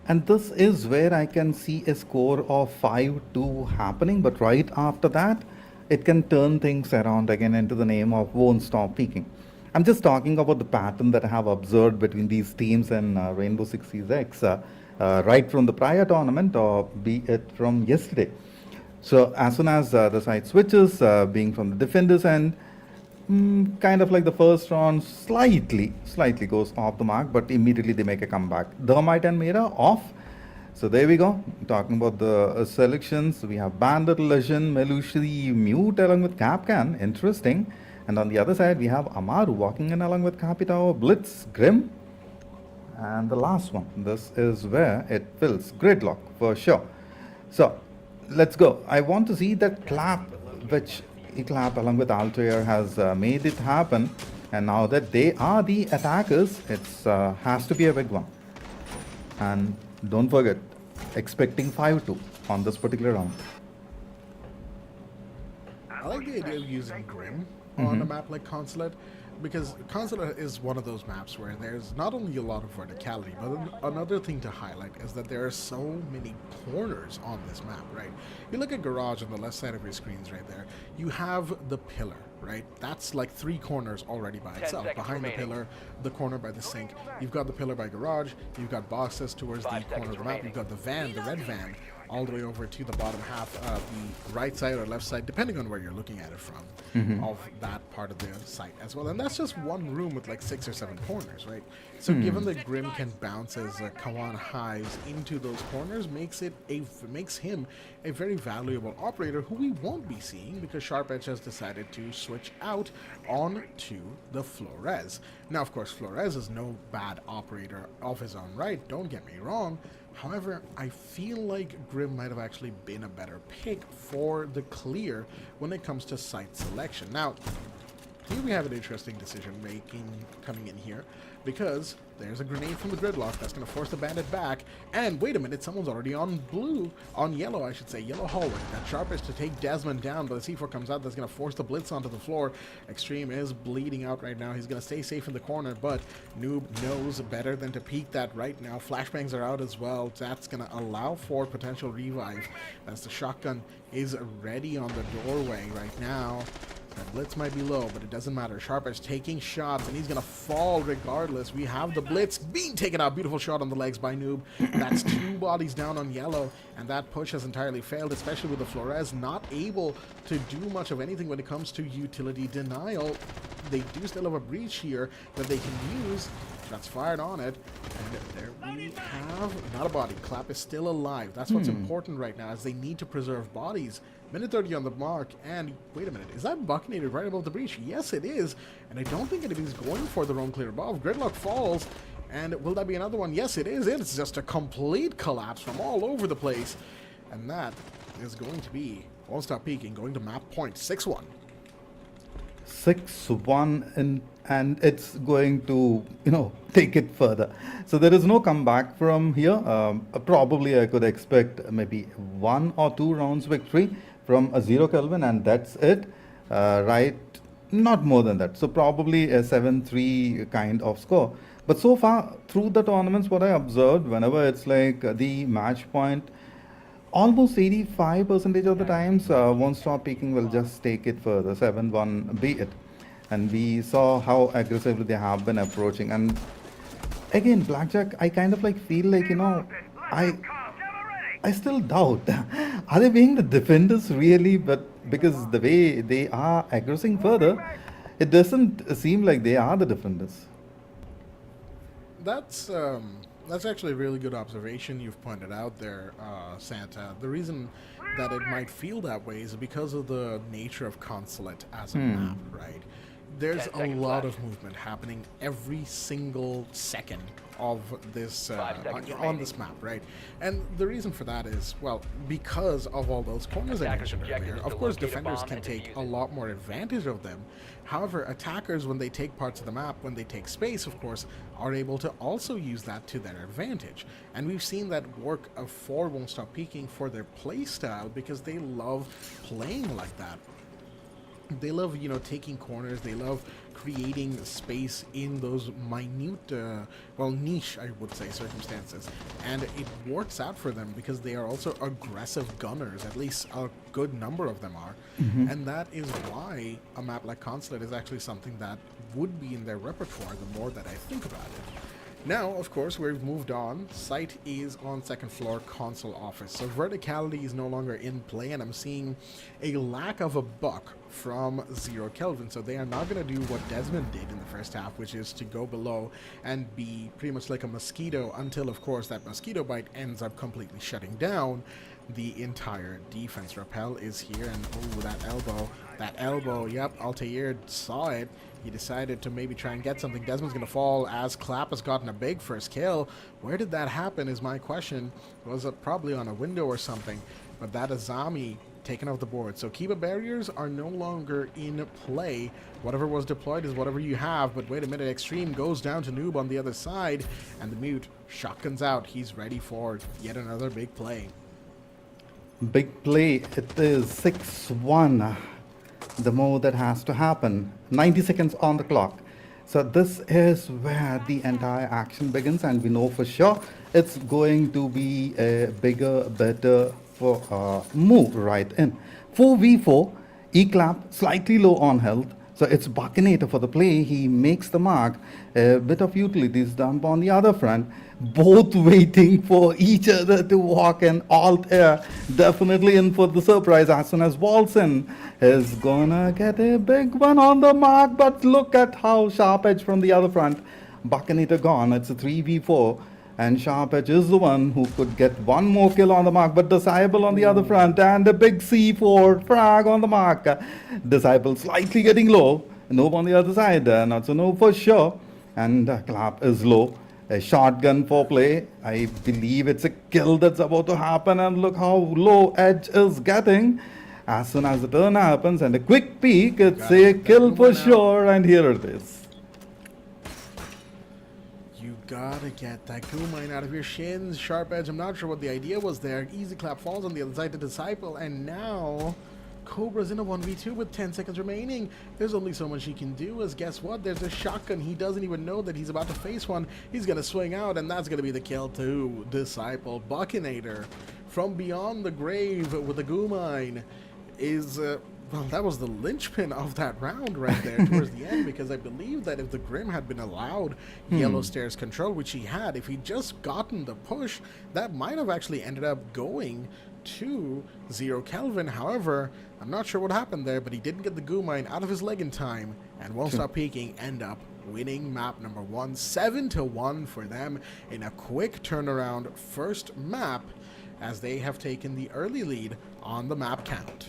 And this is where I can see a score of 5-2 happening, but right after that, it can turn things around again into the name of Won't Stop Peeking. I'm just talking about the pattern that I have observed between these teams and Rainbow Six Siege X, right from the prior tournament, or be it from yesterday. So as soon as the side switches, being from the defenders end, kind of like the first round slightly goes off the mark, but immediately they make a comeback. Thermite and Mira off. So there we go. Talking about the selections, we have Bandit, Legend, Melushi, Mute along with Capcan. Interesting. And on the other side, we have Amaru walking in along with Capitao, Blitz, Grim. And the last one, this is where it fills. Gridlock for sure. So let's go. I want to see that clap, which Clap along with Altair has made it happen. And now that they are the attackers, it's has to be a big one. And don't forget, expecting 5-2 on this particular round. I like the idea of using Grim on a map like Consulate, because Consulate is one of those maps where there's not only a lot of verticality, but another thing to highlight is that there are so many corners on this map, right? You look at Garage on the left side of your screens right there. You have the pillar, right? That's like 3 corners already by 10 itself. seconds Behind the remaining. pillar, the corner by the sink. You've got the pillar by garage. You've got boxes towards the 5 corner of seconds the map. remaining. You've got the van, the red van, all the way over to the bottom half, the right side or left side, depending on where you're looking at it from, of that part of the site as well. And that's just one room with like 6 or 7 corners, right? So given that Grim can bounce his Kawan hives into those corners, makes him a very valuable operator who we won't be seeing because Sharp Edge has decided to switch out onto the Flores. Now, of course, Flores is no bad operator of his own right, don't get me wrong. However, I feel like Grim might have actually been a better pick for the clear when it comes to site selection. Now, here we have an interesting decision making coming in here because there's a grenade from the gridlock that's going to force the bandit back. And wait a minute, someone's already on yellow, I should say, yellow hallway. That Sharp is to take Desmond down, but the C4 comes out. That's going to force the blitz onto the floor. Extreme is bleeding out right now. He's going to stay safe in the corner, but Noob knows better than to peek that right now. Flashbangs are out as well. That's going to allow for potential revive as the shotgun is ready on the doorway right now. That blitz might be low, but it doesn't matter. Sharp is taking shots, and he's going to fall regardless. We have the blitz being taken out. Beautiful shot on the legs by Noob. That's 2 bodies down on yellow, and that push has entirely failed, especially with the Flores not able to do much of anything when it comes to utility denial. They do still have a breach here that they can use. Shots fired on it, and there we have not a body. Clap is still alive. That's what's important right now, as they need to preserve bodies. Minute 30 on the mark, and wait a minute, is that buckinated right above the breach? Yes, it is, and I don't think anybody's going for the roam clear above. Gridlock falls, and will that be another one? Yes, it is. It's just a complete collapse from all over the place, and that is going to be Won't Stop Peeking, going to map point 6-1. 6-1, and it's going to, take it further. So there is no comeback from here. Probably I could expect maybe 1 or 2 rounds victory from a 0 Kelvin, and that's it, right? Not more than that. So probably a 7-3 kind of score. But so far through the tournaments, what I observed, whenever it's like the match point, almost 85% of the times, Won't Stop Peeking will just take it further, 7-1 be it. And we saw how aggressively they have been approaching. And again, Blackjack, I kind of feel like, I still doubt. Are they being the defenders really? But because the way they are aggressing further, it doesn't seem like they are the defenders. That's actually a really good observation you've pointed out there, Santa. The reason that it might feel that way is because of the nature of Consulate as a map, right? There's 10 a seconds lot left. of movement happening every single second of this 5 seconds on this remaining. map, right? And the reason for that is, well, because of all those corners I Attackers' mentioned objective earlier. is Of to course, locate a defenders bomb can and take defuse a it. lot more advantage of them. However, attackers, when they take parts of the map, when they take space, of course, are able to also use that to their advantage. And we've seen that work for Won't Stop Peeking for their play style because they love playing like that. They love, taking corners. They love creating space in those minute, niche, I would say, circumstances. And it works out for them because they are also aggressive gunners. At least a good number of them are. And that is why a map like Consulate is actually something that would be in their repertoire the more that I think about it. Now, of course, we've moved on. Site is on 2nd floor, console office. So verticality is no longer in play, and I'm seeing a lack of a buck from 0 Kelvin. So they are not going to do what Desmond did in the first half, which is to go below and be pretty much like a mosquito until, of course, that mosquito bite ends up completely shutting down the entire defense. Rappel is here, and oh, that elbow, yep, Altair saw it. He decided to maybe try and get something. Desmond's going to fall as Clap has gotten a big first kill. Where did that happen is my question. Was it probably on a window or something? But that Azami taken off the board. So Kiba barriers are no longer in play. Whatever was deployed is whatever you have. But wait a minute, Extreme goes down to Noob on the other side. And the Mute shotguns out. He's ready for yet another big play. Big play. It is 6-1. The more that has to happen. 90 seconds on the clock. So this is where the entire action begins, and we know for sure it's going to be a bigger, better move right in. 4v4. E-Clap slightly low on health. So it's Buckinator for the play. He makes the mark. A bit of utilities dump on the other front. Both waiting for each other to walk and alt air. Definitely in for the surprise as soon as Walson is gonna get a big one on the mark. But look at how Sharp Edge from the other front. Buckinator gone. It's a 3v4. And Sharp Edge is the one who could get one more kill on the mark, but Disciple on the other front and a big C4 frag on the mark. Disciple slightly getting low. Noob on the other side, not so noob for sure. And Clap is low. A shotgun for play. I believe it's a kill that's about to happen, and look how low Edge is getting. As soon as the turn happens and a quick peek, it's a kill for sure, and here it is. You gotta get that goo mine out of your shins, Sharp Edge. I'm not sure what the idea was there. Easy Clap falls on the other side to Disciple, and now Cobra's in a 1v2 with 10 seconds remaining. There's only so much he can do, as guess what? There's a shotgun. He doesn't even know that he's about to face one. He's gonna swing out, and that's gonna be the kill to Disciple. Buckinator from beyond the grave with the goo mine is well, that was the linchpin of that round right there towards the end, because I believe that if the Grim had been allowed Yellow Stairs control, which he had, if he'd just gotten the push, that might have actually ended up going to 0 Kelvin. However, I'm not sure what happened there, but he didn't get the goo mine out of his leg in time, and Won't Stop Peeking end up winning map number 1, 7-1 for them in a quick turnaround first map, as they have taken the early lead on the map count.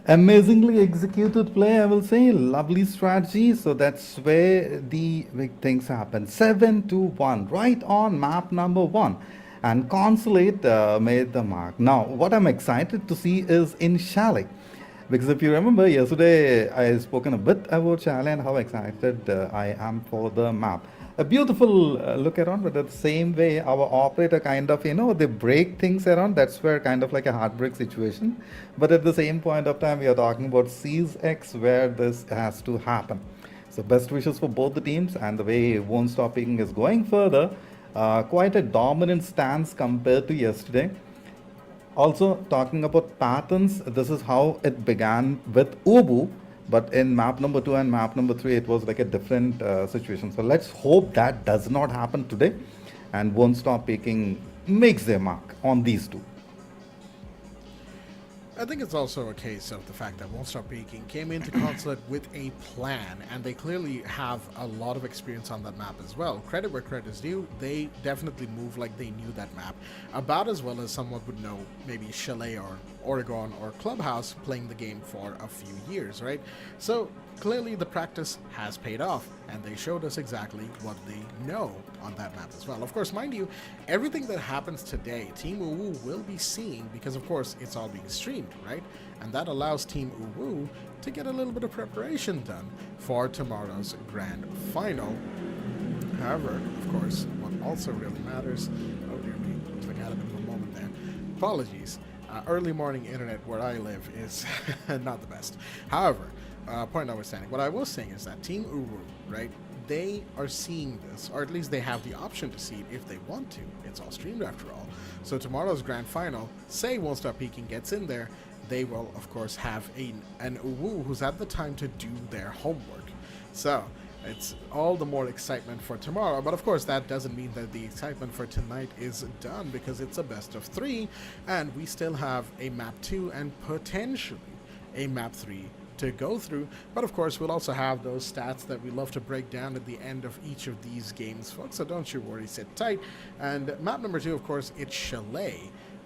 Amazingly executed play, I will say. Lovely strategy. So that's where the big things happen. 7-1, right on map number 1. And Consulate made the mark. Now, what I'm excited to see is in Chalet. Because if you remember, yesterday I spoken a bit about Chalet and how excited I am for the map. A beautiful look around, but at the same way, our operator kind of, they break things around. That's where kind of like a heartbreak situation. But at the same point of time, we are talking about X where this has to happen. So best wishes for both the teams, and the way Won't Stop Peeking is going further. Quite a dominant stance compared to yesterday. Also, talking about patterns, this is how it began with Ubu. But in map number 2 and map number 3, it was like a different situation. So let's hope that does not happen today, and Won't Stop Peeking makes their mark on these two. I think it's also a case of the fact that Won't Stop Peeking came into Consulate with a plan, and they clearly have a lot of experience on that map as well. Credit where credit is due, they definitely move like they knew that map about as well as someone would know maybe Chalet or Oregon or Clubhouse playing the game for a few years, right? So clearly the practice has paid off, and they showed us exactly what they know on that map as well. Of course, mind you, everything that happens today, Team Uwu will be seeing, because of course it's all being streamed, right? And that allows Team Uwu to get a little bit of preparation done for tomorrow's grand final. However, of course, what also really matters, oh dear me, looks like I had a bit of a moment there. Apologies. Early morning internet where I live is not the best. However, point notwithstanding, what I was saying is that Team Uwu, right, they are seeing this, or at least they have the option to see it if they want to. It's all streamed after all. So tomorrow's grand final, say Won't Stop Peeking gets in there, they will of course have an Uwu who's had the time to do their homework. So it's all the more excitement for tomorrow, but of course that doesn't mean that the excitement for tonight is done, because it's a best of 3, and we still have a map 2 and potentially a map 3 to go through. But of course we'll also have those stats that we love to break down at the end of each of these games, folks, so don't you worry, sit tight. And map number 2, of course, it's Chalet,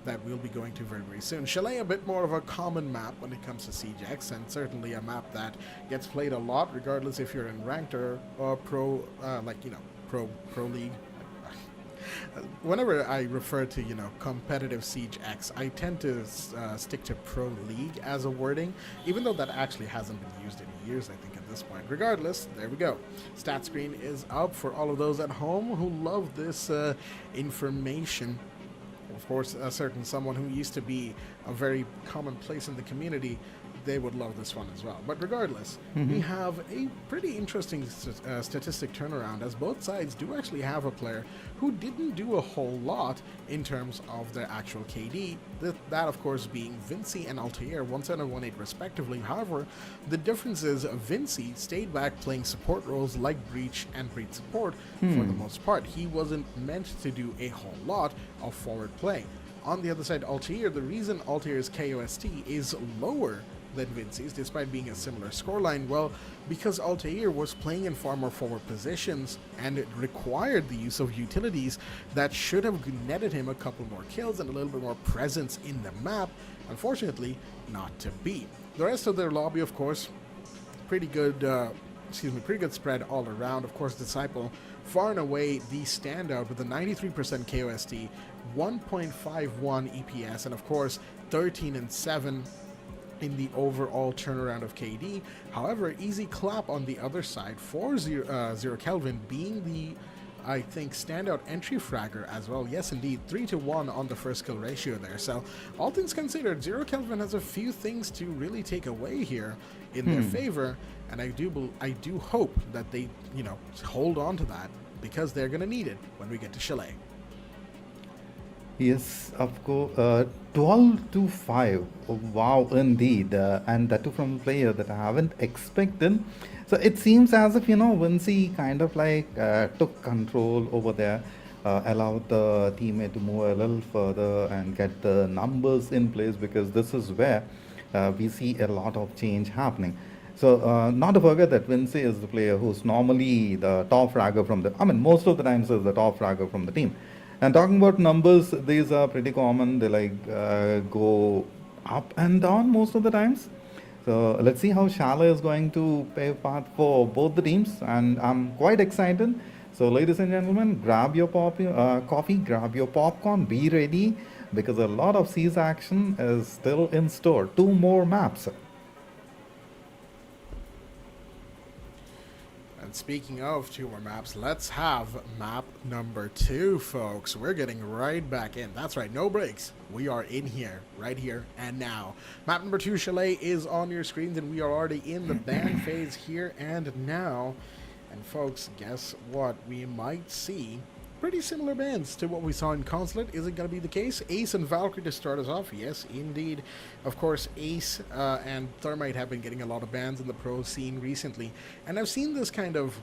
that we'll be going to very, very soon. Chalet, a bit more of a common map when it comes to X, and certainly a map that gets played a lot, regardless if you're in ranked or pro, pro league. Whenever I refer to, competitive X, I tend to stick to pro league as a wording, even though that actually hasn't been used in years, I think, at this point. Regardless, there we go. Stat screen is up for all of those at home who love this information. Of course, a certain someone who used to be a very common place in the community, they would love this one as well. But regardless, we have a pretty interesting statistic turnaround, as both sides do actually have a player who didn't do a whole lot in terms of their actual KD. That of course being Vinci and Altair, 17 and 18 respectively. However, the difference is Vinci stayed back playing support roles like Breach and Breach support for the most part. He wasn't meant to do a whole lot of forward play. On the other side, Altair, the reason Altair's KOST is lower than Vinci's, despite being a similar scoreline, well, because Altair was playing in far more forward positions, and it required the use of utilities that should have netted him a couple more kills and a little bit more presence in the map. Unfortunately, not to be. The rest of their lobby, of course, pretty good spread all around. Of course, Disciple, far and away the standout with a 93% KOST, 1.51 EPS, and of course 13 and 7 in the overall turnaround of KD. However, Easy Clap on the other side for Zero Kelvin being the, I think, standout entry fragger as well. Yes, indeed, 3-1 on the first kill ratio there. So, all things considered, Zero Kelvin has a few things to really take away here in their favor, and I do hope that they, hold on to that, because they're going to need it when we get to Chalet. Yes, of course. 12-5. Oh, wow, indeed. And that too from a player that I haven't expected. So it seems as if, Vinci kind of like took control over there, allowed the teammate to move a little further and get the numbers in place, because this is where we see a lot of change happening. So not to forget that Vinci is the player who's normally the top fragger from most of the times is the top fragger from the team. And talking about numbers, these are pretty common. They go up and down most of the times. So let's see how Chalet is going to pave path for both the teams, and I'm quite excited. So ladies and gentlemen, grab your coffee, grab your popcorn, be ready, because a lot of Seas action is still in store. 2 more maps. And speaking of 2 more maps, let's have map number 2, folks. We're getting right back in. That's right, no breaks. We are in here, right here and now. Map number 2, Chalet, is on your screens, and we are already in the ban phase here and now. And folks, guess what? We might see pretty similar bans to what we saw in Consulate. Is it going to be the case? Ace and Valkyrie to start us off. Yes, indeed. Of course, Ace and Thermite have been getting a lot of bans in the pro scene recently. And I've seen this kind of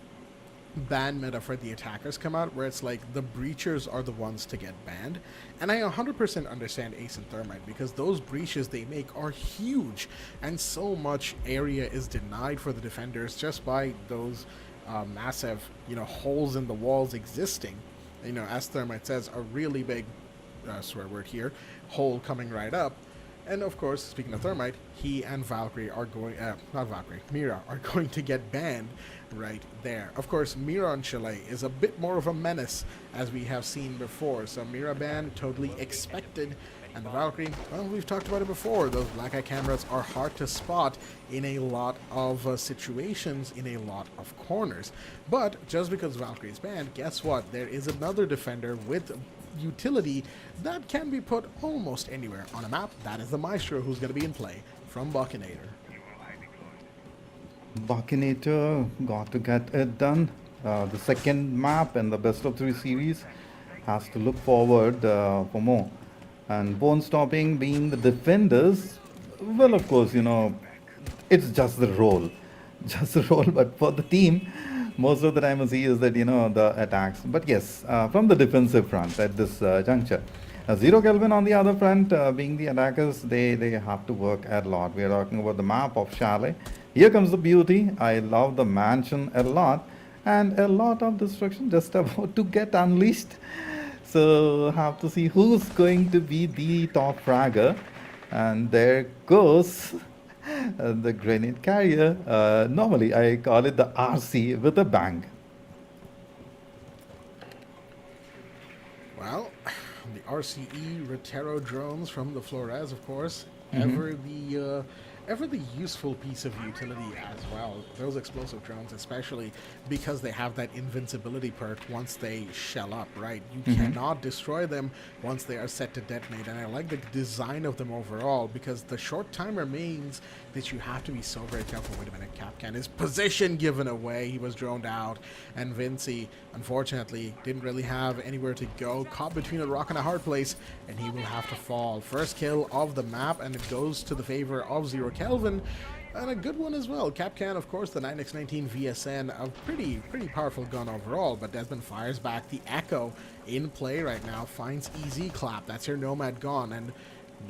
ban meta for the attackers come out, where it's like the breachers are the ones to get banned. And I 100% understand Ace and Thermite, because those breaches they make are huge. And so much area is denied for the defenders just by those massive, holes in the walls existing. As Thermite says, a really big, swear word here, hole coming right up. And of course, speaking of Thermite, he and Valkyrie are going, not Valkyrie, Mira are going to get banned right there. Of course, Mira on Chalet is a bit more of a menace, as we have seen before. So Mira ban, totally expected. And the Valkyrie, well, we've talked about it before. Those black eye cameras are hard to spot in a lot of situations, in a lot of corners. But just because Valkyrie is banned, guess what? There is another defender with utility that can be put almost anywhere on a map. That is the Maestro, who's going to be in play from Buckinator. Buckinator got to get it done. The second map in the best of 3 series has to look forward for more. And Bone Stopping being the defenders, well, of course, it's just the role. Just the role. But for the team, most of the time we see is that, the attacks. But yes, from the defensive front at this juncture. Zero Kelvin on the other front, being the attackers, they have to work a lot. We are talking about the map of Chalet. Here comes the beauty. I love the mansion a lot. And a lot of destruction just about to get unleashed. So have to see who's going to be the top fragger. And there goes the grenade carrier. Normally I call it the RC with a bang. Well, the RCE Retero drones from the Flores, of course. Ever the a really useful piece of utility as well. Those explosive drones, especially because they have that invincibility perk once they shell up, right? You cannot destroy them once they are set to detonate. And I like the design of them overall because the short timer means that you have to be so very careful. Wait a minute, Capcan, his position given away. He was droned out. And Vinci, unfortunately, didn't really have anywhere to go. Caught between a rock and a hard place, and he will have to fall. First kill of the map, and it goes to the favor of Zero Kelvin, and a good one as well. Capcan, of course, the 9x19 VSN, a pretty powerful gun overall, but Desmond fires back. The Echo in play right now, finds easy clap. That's your Nomad gone, and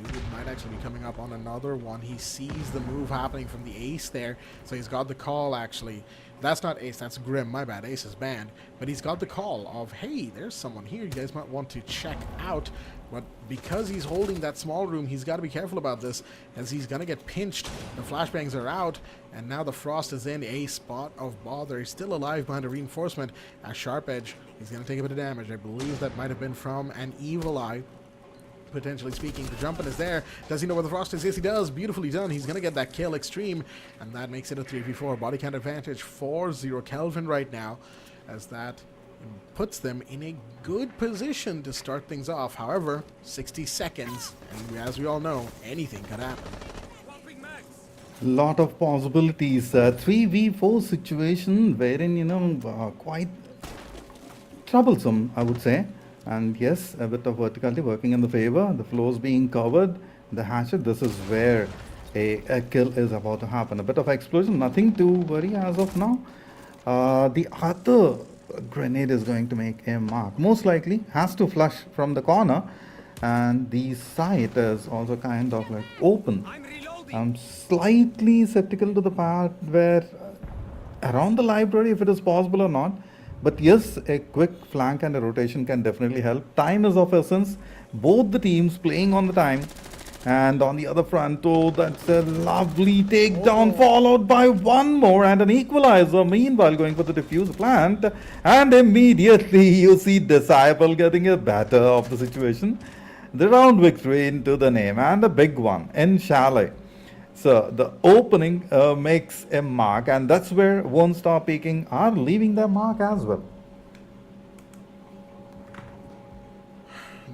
Newwood might actually be coming up on another one. He sees the move happening from the Ace there, so he's got the call actually. That's not Ace, that's Grim, my bad, Ace is banned. But he's got the call of, hey, there's someone here you guys might want to check out. But because he's holding that small room, he's got to be careful about this, as he's going to get pinched. The flashbangs are out, and now the Frost is in a spot of bother. He's still alive behind a reinforcement. At Sharp Edge, he's going to take a bit of damage. I believe that might have been from an Evil Eye. Potentially speaking, the jumping is there. Does he know where the Frost is? Yes, he does. Beautifully done. He's going to get that kill extreme, and that makes it a 3v4. Body count advantage for Zero Kelvin right now, as that puts them in a good position to start things off. However, 60 seconds, and as we all know, anything could happen. Lot of possibilities. 3v4 situation wherein, quite troublesome, I would say. And yes, a bit of verticality working in the favor. The floors being covered. The hatchet, this is where a kill is about to happen. A bit of explosion, nothing to worry as of now. The other grenade is going to make a mark. Most likely has to flush from the corner. And the site is also kind of like open. I'm slightly skeptical to the part where around the library, if it is possible or not. But yes, a quick flank and a rotation can definitely help. Time is of essence. Both the teams playing on the time. And on the other front, oh, that's a lovely takedown, followed by one more and an equalizer. Meanwhile, going for the diffuse plant. And immediately you see Disciple getting a better of the situation. The round victory into the name, and a big one in Chalet. So the opening makes a mark, and that's where tStopPeeking are leaving their mark as well.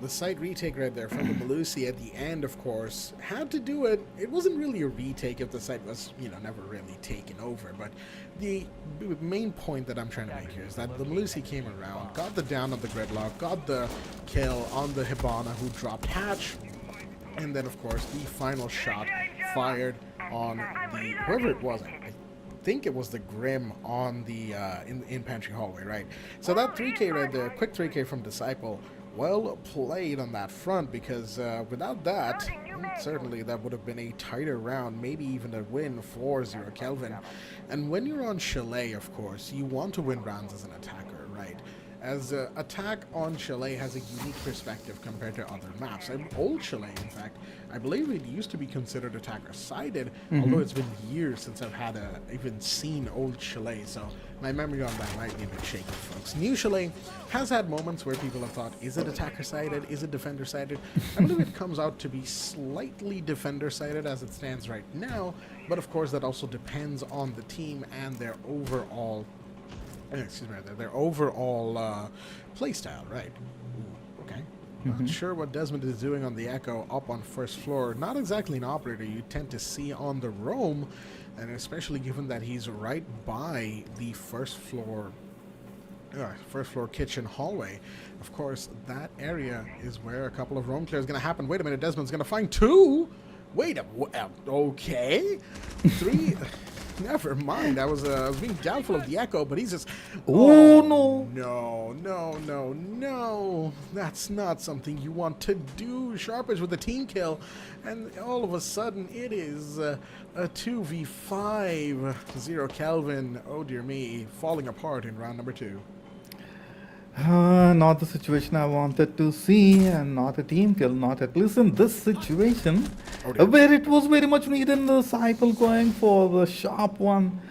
The site retake right there from the Malusi at the end, of course, had to do it. It wasn't really a retake if the site was, never really taken over. But the main point that I'm trying to make here is that the Malusi came around, got the down of the Gridlock, got the kill on the Hibana who dropped hatch. And then, of course, the final shot fired on the, whoever it was, I think it was the Grim on the, in Pantry Hallway, right? So that 3K right there, quick 3K from Disciple, well played on that front, because without that, certainly that would have been a tighter round, maybe even a win for Zero Kelvin. And when you're on Chalet, of course, you want to win rounds as an attacker, right? As attack on Chalet has a unique perspective compared to other maps. Old Chalet, in fact, I believe it used to be considered attacker-sided, although it's been years since I've had even seen old Chalet, so my memory on that might be a bit shaky, folks. New Chalet has had moments where people have thought, is it attacker-sided, is it defender-sided? I believe it comes out to be slightly defender-sided as it stands right now, but of course that also depends on the team and their overall their overall playstyle, right? Ooh, okay. Not sure what Desmond is doing on the Echo up on first floor. Not exactly an operator you tend to see on the roam, and especially given that he's right by the first floor kitchen hallway. Of course, that area is where a couple of roam clears going to happen. Wait a minute, Desmond's going to find two? Wait a okay. Three. Never mind. I was being doubtful of the Echo, but he's just... Oh, no. No. That's not something you want to do. Sharp Edge with a team kill, and all of a sudden it is a 2v5. Zero Kelvin, oh dear me, falling apart in round number 2. Not the situation I wanted to see, and not a team kill, not at least in this situation, where it was very much needed. The Disciple going for the sharp one.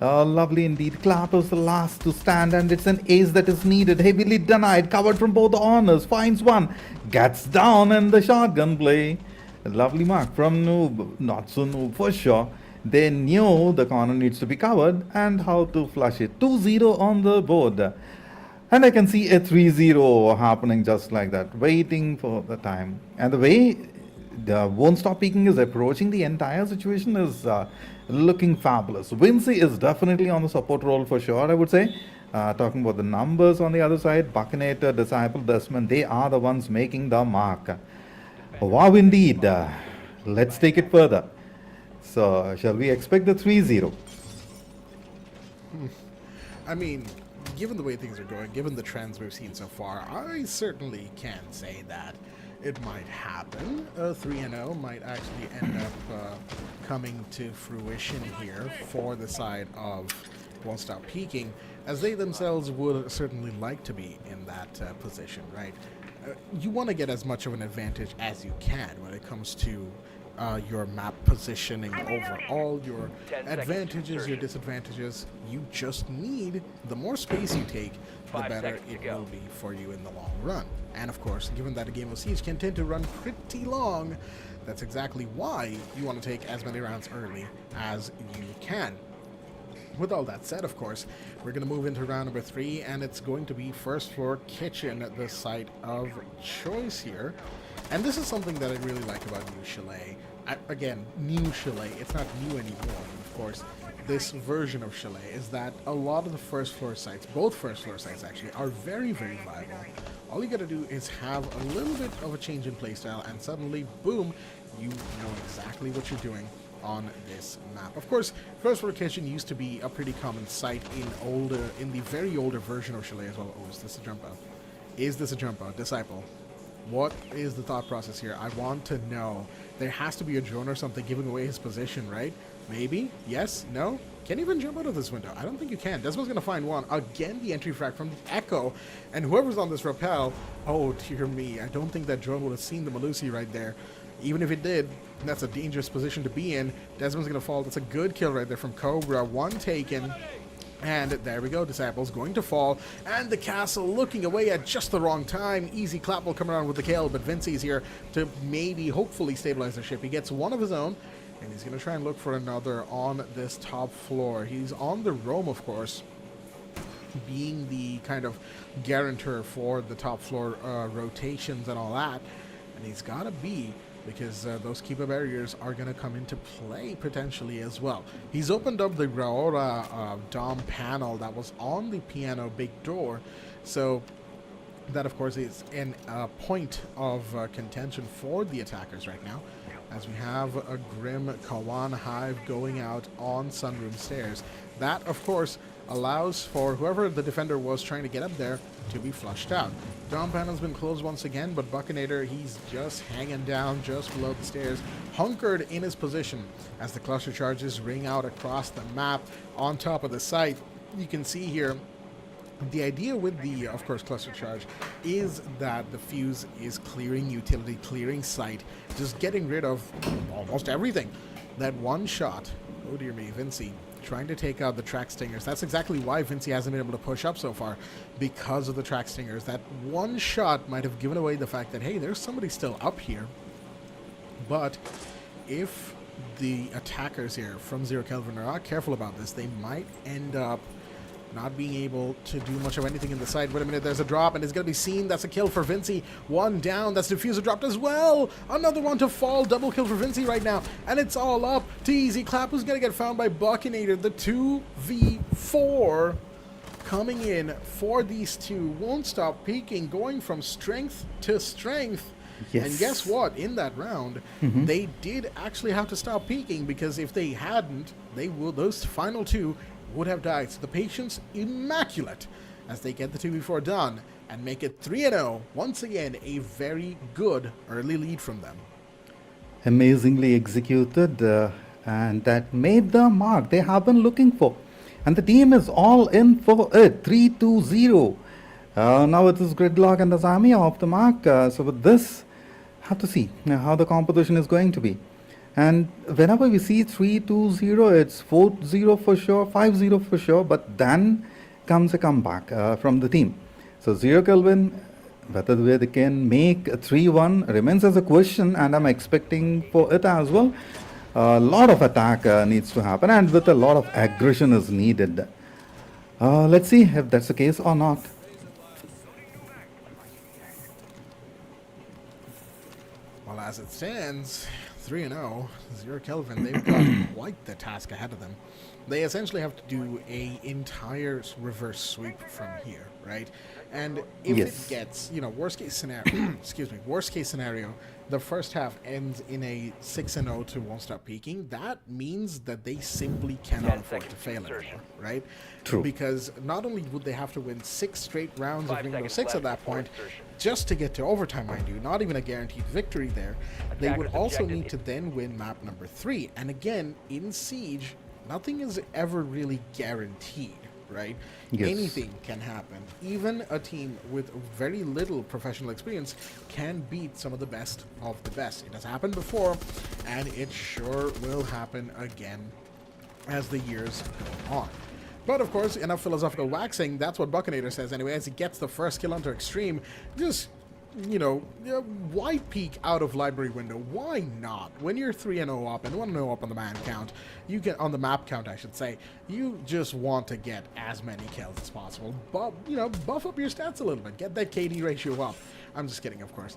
Lovely indeed. Clap is the last to stand, and it's an ace that is needed. Heavily denied, covered from both the honors, finds one, gets down in the shotgun play. Lovely mark from Noob, not so Noob for sure. They knew the corner needs to be covered and how to flush it. 2-0 on the board. And I can see a 3-0 happening just like that, waiting for the time. And the way the Won't Stop Peeking is approaching the entire situation is looking fabulous. Vinci is definitely on the support role for sure, I would say. Talking about the numbers on the other side, Buckinator, Disciple, Desmond, they are the ones making the mark. Wow, indeed. Let's take it further. So, shall we expect the 3-0? I mean, given the way things are going, given the trends we've seen so far, I certainly can say that it might happen. 3-0 might actually end up coming to fruition here for the side of Won't Stop Peeking, as they themselves would certainly like to be in that position, right? You want to get as much of an advantage as you can when it comes to your map positioning overall, your advantages, your disadvantages. You just need, the more space you take, the better it will be for you in the long run. And of course, given that a game of Siege can tend to run pretty long, that's exactly why you want to take as many rounds early as you can. With all that said, of course, we're going to move into round number 3, and it's going to be First Floor Kitchen, the site of choice here. And this is something that I really like about New Chalet. Again, New Chalet, it's not new anymore, of course. This version of Chalet is that a lot of the first floor sites, both first floor sites actually, are very, very viable. All you gotta do is have a little bit of a change in playstyle, and suddenly, boom, you know exactly what you're doing on this map. Of course, First Floor Kitchen used to be a pretty common site in the very older version of Chalet as well. Oh, is this a jump out? Is this a jump out? Disciple, what is the thought process here? I want to know. There has to be a drone or something giving away his position, right? Maybe? Yes? No? Can you even jump out of this window? I don't think you can. Desmond's going to find one. Again, the entry frag from the Echo. And whoever's on this rappel, oh dear me, I don't think that drone would have seen the Malusi right there. Even if it did, that's a dangerous position to be in. Desmond's going to fall. That's a good kill right there from Cobra. One taken. And there we go, Disciple's going to fall, and the castle looking away at just the wrong time. Easy Clap will come around with the kill, but Vinci's here to maybe, hopefully stabilize the ship. He gets one of his own, and he's going to try and look for another on this top floor. He's on the roam, of course, being the kind of guarantor for the top floor rotations and all that, and he's got to be, because those keeper barriers are going to come into play potentially as well. He's opened up the Raora Dom panel that was on the piano big door, so that of course is in a point of contention for the attackers right now, as we have a Grim Kawan Hive going out on Sunroom stairs. That of course allows for whoever the defender was trying to get up there to be flushed out. Dom panel's been closed once again, but Buckinator, he's just hanging down just below the stairs, hunkered in his position as the cluster charges ring out across the map on top of the site. You can see here the idea with the, of course, cluster charge is that the fuse is clearing utility, clearing site, just getting rid of almost everything. That one shot, oh dear me, Vinci trying to take out the track stingers. That's exactly why Vinci hasn't been able to push up so far, because of the track stingers. That one shot might have given away the fact that, hey, there's somebody still up here. But if the attackers here from Zero Kelvin are not careful about this, they might end up not being able to do much of anything in the side. Wait a minute, there's a drop, and it's going to be seen. That's a kill for Vinci. One down. That's diffuser dropped as well. Another one to fall. Double kill for Vinci right now. And it's all up to Easy Clap, who's going to get found by Buckinator. The 2v4 coming in for these two. Won't Stop Peeking, going from strength to strength. Yes. And guess what? In that round, they did actually have to stop peeking, because if they hadn't, those final two would have died. So the patience immaculate as they get the 2v4 done and make it 3-0. Once again, a very good early lead from them. Amazingly executed, and that made the mark they have been looking for. And the team is all in for it. 3-2-0. Now it is Gridlock and Azami off the mark. So with this, have to see how the composition is going to be. And whenever we see 3-2-0, it's 4-0 for sure, 5-0 for sure, but then comes a comeback from the team. So Zero Kelvin, Whether they can make a 3-1 remains as a question, and I'm expecting for it as well. A lot of attack needs to happen, and with a lot of aggression is needed. Let's see if that's the case or not. Well, as it stands, 3-0, 0 Kelvin, they've got quite the task ahead of them. They essentially have to do a entire reverse sweep from here, right? And if Yes. it gets, worst case scenario, worst case scenario, the first half ends in a 6-0 to won't stop peaking, that means that they simply cannot 10 afford to seconds fail insertion. anymore, right? True. Because not only would they have to win 6 straight rounds of 5 Rainbow seconds Six at left that before point, insertion. just to get to overtime, mind you, not even a guaranteed victory there, they would Attackers also objective need to then win map number 3. And again, in Siege, nothing is ever really guaranteed, right? Yes. Anything can happen. Even a team with very little professional experience can beat some of the best of the best. It has happened before, and it sure will happen again as the years go on. But of course, enough philosophical waxing, that's what Buckinator says anyway, as he gets the first kill onto Extreme. Just, why peek out of library window? Why not? When you're 3-0 up and 1-0 up on the man count, you get on the map count, I should say, you just want to get as many kills as possible. But, buff up your stats a little bit. Get that KD ratio up. I'm just kidding, of course.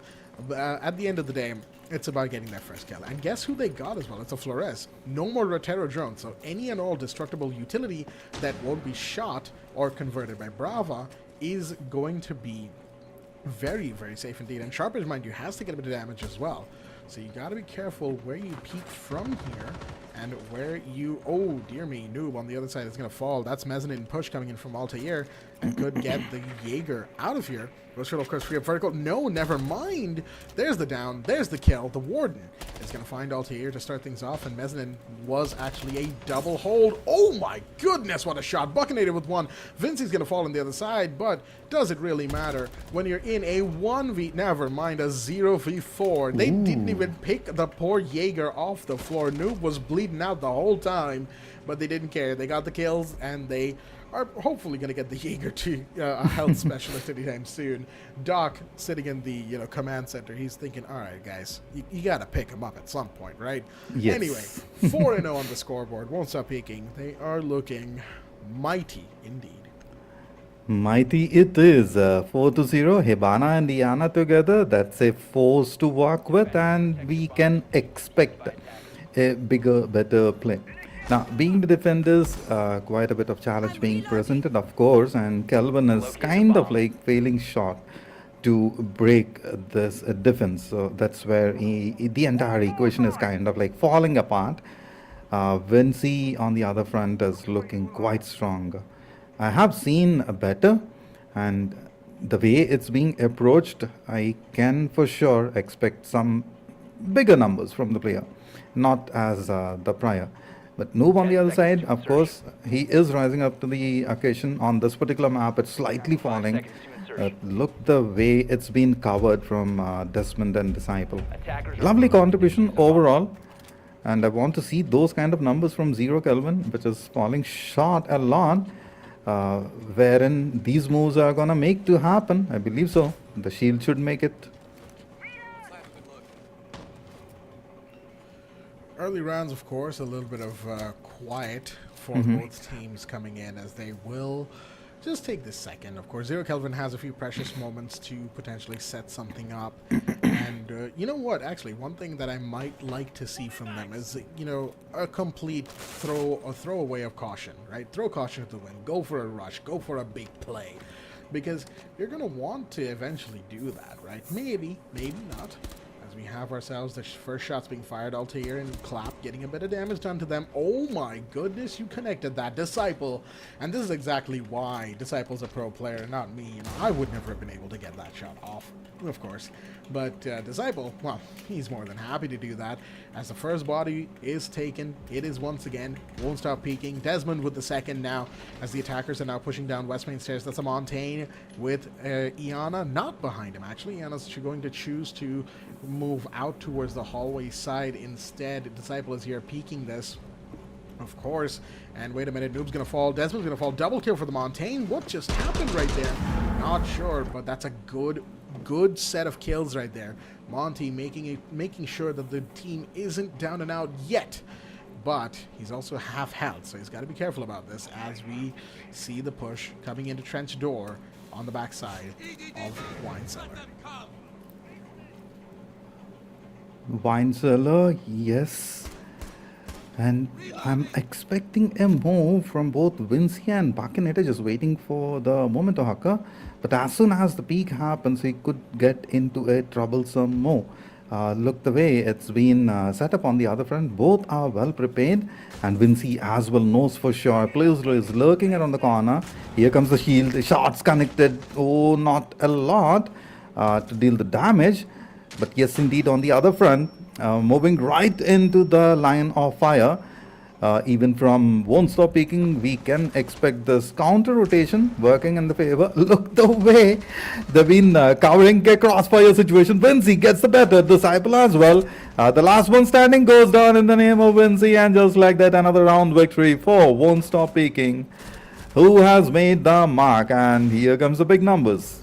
At the end of the day, it's about getting that first kill. And guess who they got as well? It's a Flores. No more Rotero drones, so any and all destructible utility that won't be shot or converted by Brava is going to be very, very safe indeed. And Sharpers, mind you, has to get a bit of damage as well. So you got to be careful where you peek from here and where you... Oh, dear me, Noob on the other side is going to fall. That's Mezzanine push coming in from Altair and could get the Jaeger out of here. Rochelle, of course, free up vertical. No, never mind. There's the down. There's the kill. The Warden is going to find Altair to start things off, and Mezzanine was actually a double hold. Oh my goodness, what a shot. Buckinator with one. Vincey's going to fall on the other side, but does it really matter when you're in a 1v... Never mind, a 0v4. They didn't even pick the poor Jaeger off the floor. Noob was bleeding out the whole time, but they didn't care. They got the kills, and they are hopefully going to get the Jaeger to a health specialist anytime soon. Doc, sitting in the command center, he's thinking, all right, guys, you got to pick him up at some point, right? Yes. Anyway, 4-0 on the scoreboard. Won't stop peaking. They are looking mighty indeed. Mighty it is. 4-0. Hibana and Iana together. That's a force to work with, and we can expect a bigger, better play. Now, being the defenders, quite a bit of challenge being presented, of course, and Kelvin is kind of like failing short to break this defense. So that's where the entire equation is kind of like falling apart. Vincey on the other front is looking quite strong. I have seen a better, and the way it's being approached, I can for sure expect some bigger numbers from the player, not as the prior. But Noob on the other side, of course, he is rising up to the occasion. On this particular map, it's slightly falling. Look the way it's been covered from Desmond and Disciple. Lovely contribution overall. And I want to see those kind of numbers from 0 Kelvin, which is falling short a lot. Wherein these moves are going to make to happen. I believe so. The shield should make it. Early rounds, of course, a little bit of quiet for both teams coming in, as they will just take this second. Of course, 0 Kelvin has a few precious moments to potentially set something up. And you know what? Actually, one thing that I might like to see from them is, a complete throwaway of caution, right? Throw caution to the wind. Go for a rush. Go for a big play. Because you're going to want to eventually do that, right? Maybe, maybe not. We have ourselves the first shots being fired. Altair and Clap getting a bit of damage done to them. Oh my goodness, you connected that. Disciple. And this is exactly why Disciple's a pro player, not me. I would never have been able to get that shot off, of course. But Disciple, well, he's more than happy to do that. As the first body is taken, it is once again won't stop peaking. Desmond with the second now, as the attackers are now pushing down West Main Stairs. That's a Montaigne with Iana not behind him, actually. Iana's going to choose to move out towards the hallway side instead. Disciple is here peeking this, of course. And wait a minute, Noob's gonna fall. Desmond's gonna fall. Double kill for the Montaigne. What just happened right there? Not sure, but that's a good good set of kills right there. Monty making sure that the team isn't down and out yet. But he's also half health, so he's got to be careful about this as we see the push coming into trench door on the backside of Wine Cellar. Wine Cellar, yes. And I'm expecting a move from both Vinci and Buckinator, just waiting for the moment to occur. But as soon as the peak happens, he could get into a troublesome move. Look the way it's been set up on the other front. Both are well prepared, and Vinci as well knows for sure. Player is lurking around the corner. Here comes the shield. The shots connected. Oh, not a lot to deal the damage. But yes, indeed, on the other front, moving right into the line of fire. Even from Won't Stop Peeking, we can expect this counter rotation working in the favor. Look the way they've been covering a crossfire situation. Vinci gets the better, Disciple as well. The last one standing goes down in the name of Vinci, and just like that, another round victory for Won't Stop Peeking, who has made the mark. And here comes the big numbers.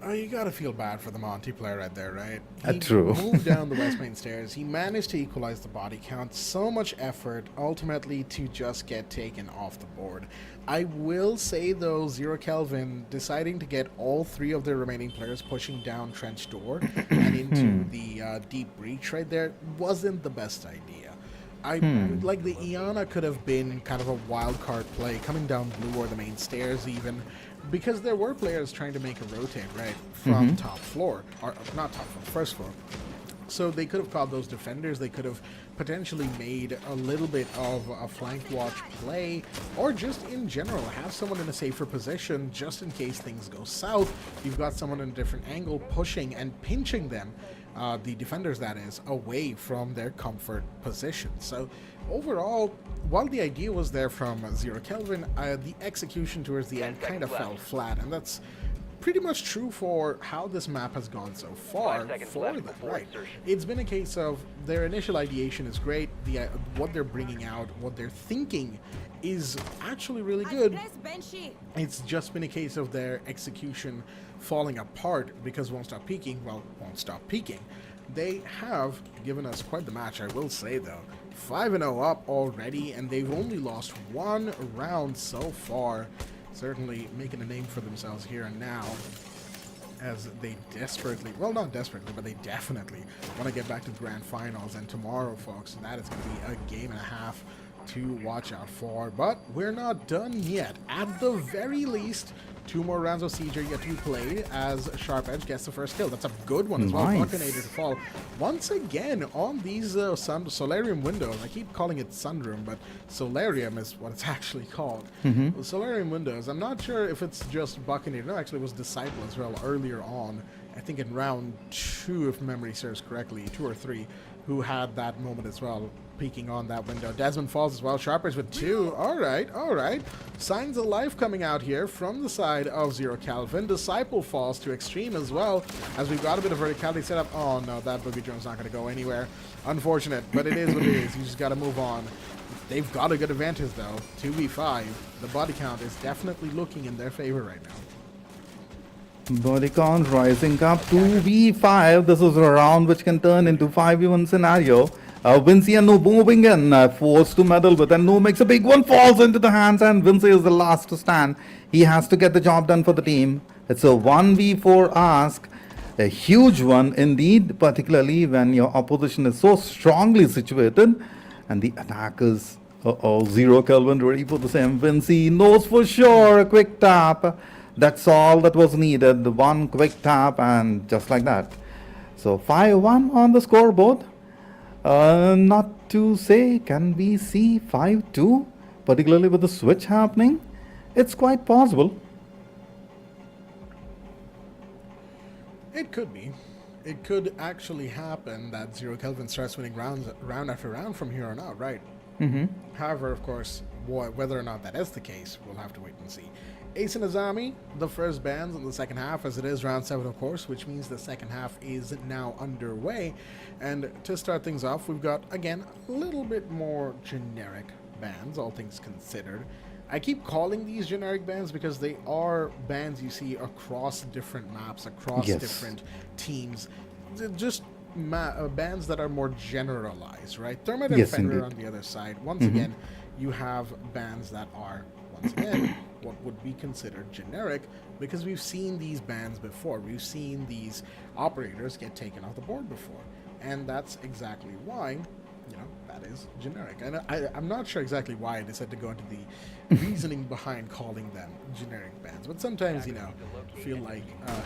You gotta feel bad for the Monty player right there, right? He True. moved down the West Main stairs. He managed to equalize the body count. So much effort, ultimately, to just get taken off the board. I will say, though, Zero Kelvin deciding to get all three of their remaining players pushing down trench door and into the deep breach right there wasn't the best idea. Like the Iana could have been kind of a wild card play, coming down blue or the main stairs even, because there were players trying to make a rotate, right, from top floor, or not top floor, first floor. So they could have called those defenders, they could have potentially made a little bit of a flank watch play, or just in general, have someone in a safer position just in case things go south. You've got someone in a different angle pushing and pinching them, the defenders that is, away from their comfort position. So overall, while the idea was there from Zero Kelvin, the execution towards the end kind of fell flat, and that's pretty much true for how this map has gone so far for them, right? It's been a case of their initial ideation is great, what they're bringing out, what they're thinking is actually really good. It's just been a case of their execution falling apart because Won't Stop Peeking. They have given us quite the match, I will say, though. 5-0 up already, and they've only lost one round so far. Certainly making a name for themselves here and now, as they desperately, well, not desperately, but they definitely want to get back to grand finals. And tomorrow, folks, that is going to be a game and a half to watch out for. But we're not done yet. At the very least, 2 more rounds of Siege are yet to be played as Sharp Edge gets the first kill. That's a good one as well. Buckinator to fall once again on these Solarium windows. I keep calling it Sunroom, but Solarium is what it's actually called. Solarium windows. I'm not sure if it's just Buckinator. No, actually it was Disciple as well earlier on. I think in round 2, if memory serves correctly, 2 or 3, who had that moment as well, peeking on that window. Desmond falls as well. Sharpers with 2. All right. Signs of life coming out here from the side of Zero Kelvin. Disciple falls to Extreme as well, as we've got a bit of verticality set up. Oh no, that Boogie Drone's not going to go anywhere. Unfortunate, but it is what it is. You just got to move on. They've got a good advantage though. 2v5. The body count is definitely looking in their favor right now. Body count rising up 2v5. This is a round which can turn into 5v1 scenario. Vinci and No moving in, forced to meddle with, and No makes a big one, falls into the hands, and Vinci is the last to stand. He has to get the job done for the team. It's a 1v4 ask, a huge one indeed, particularly when your opposition is so strongly situated, and the attackers, Zero Kelvin ready for the same. Vinci knows for sure a quick tap. That's all that was needed, the one quick tap, and just like that. So 5-1 on the scoreboard. Not to say, can we see 5-2, particularly with the switch happening? It's quite possible. It could be. It could actually happen that Zero Kelvin starts winning round after round from here on out, right? However, of course, whether or not that is the case, we'll have to wait and see. Ace and Azami, the first bans in the second half, as it is round 7, of course, which means the second half is now underway. And to start things off, we've got, again, a little bit more generic bans, all things considered. I keep calling these generic bans because they are bans you see across different maps, across Yes. different teams. They're just bans that are more generalized, right? Thermite and Yes, Fenrir indeed. on the other side. Once again, you have bans that are, once again, what would be considered generic because we've seen these bans before. We've seen these operators get taken off the board before. And that's exactly why, you know, that is generic. And I'm not sure exactly why I decided to go into the reasoning behind calling them generic bans. But sometimes, you know, feel like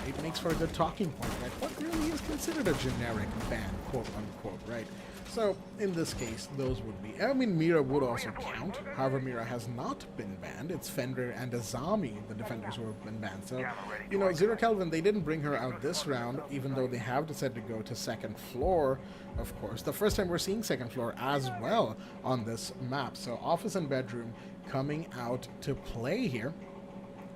it makes for a good talking point, right? What really is considered a generic ban, quote unquote, right? So in this case, those would be. I mean, Mira would also count. However, Mira has not been banned. It's Fenrir and Azami, the defenders, who have been banned. So, you know, Zero Kelvin, they didn't bring her out this round, even though they have decided to go to second floor, of course. The first time we're seeing second floor as well on this map. So office and bedroom coming out to play here.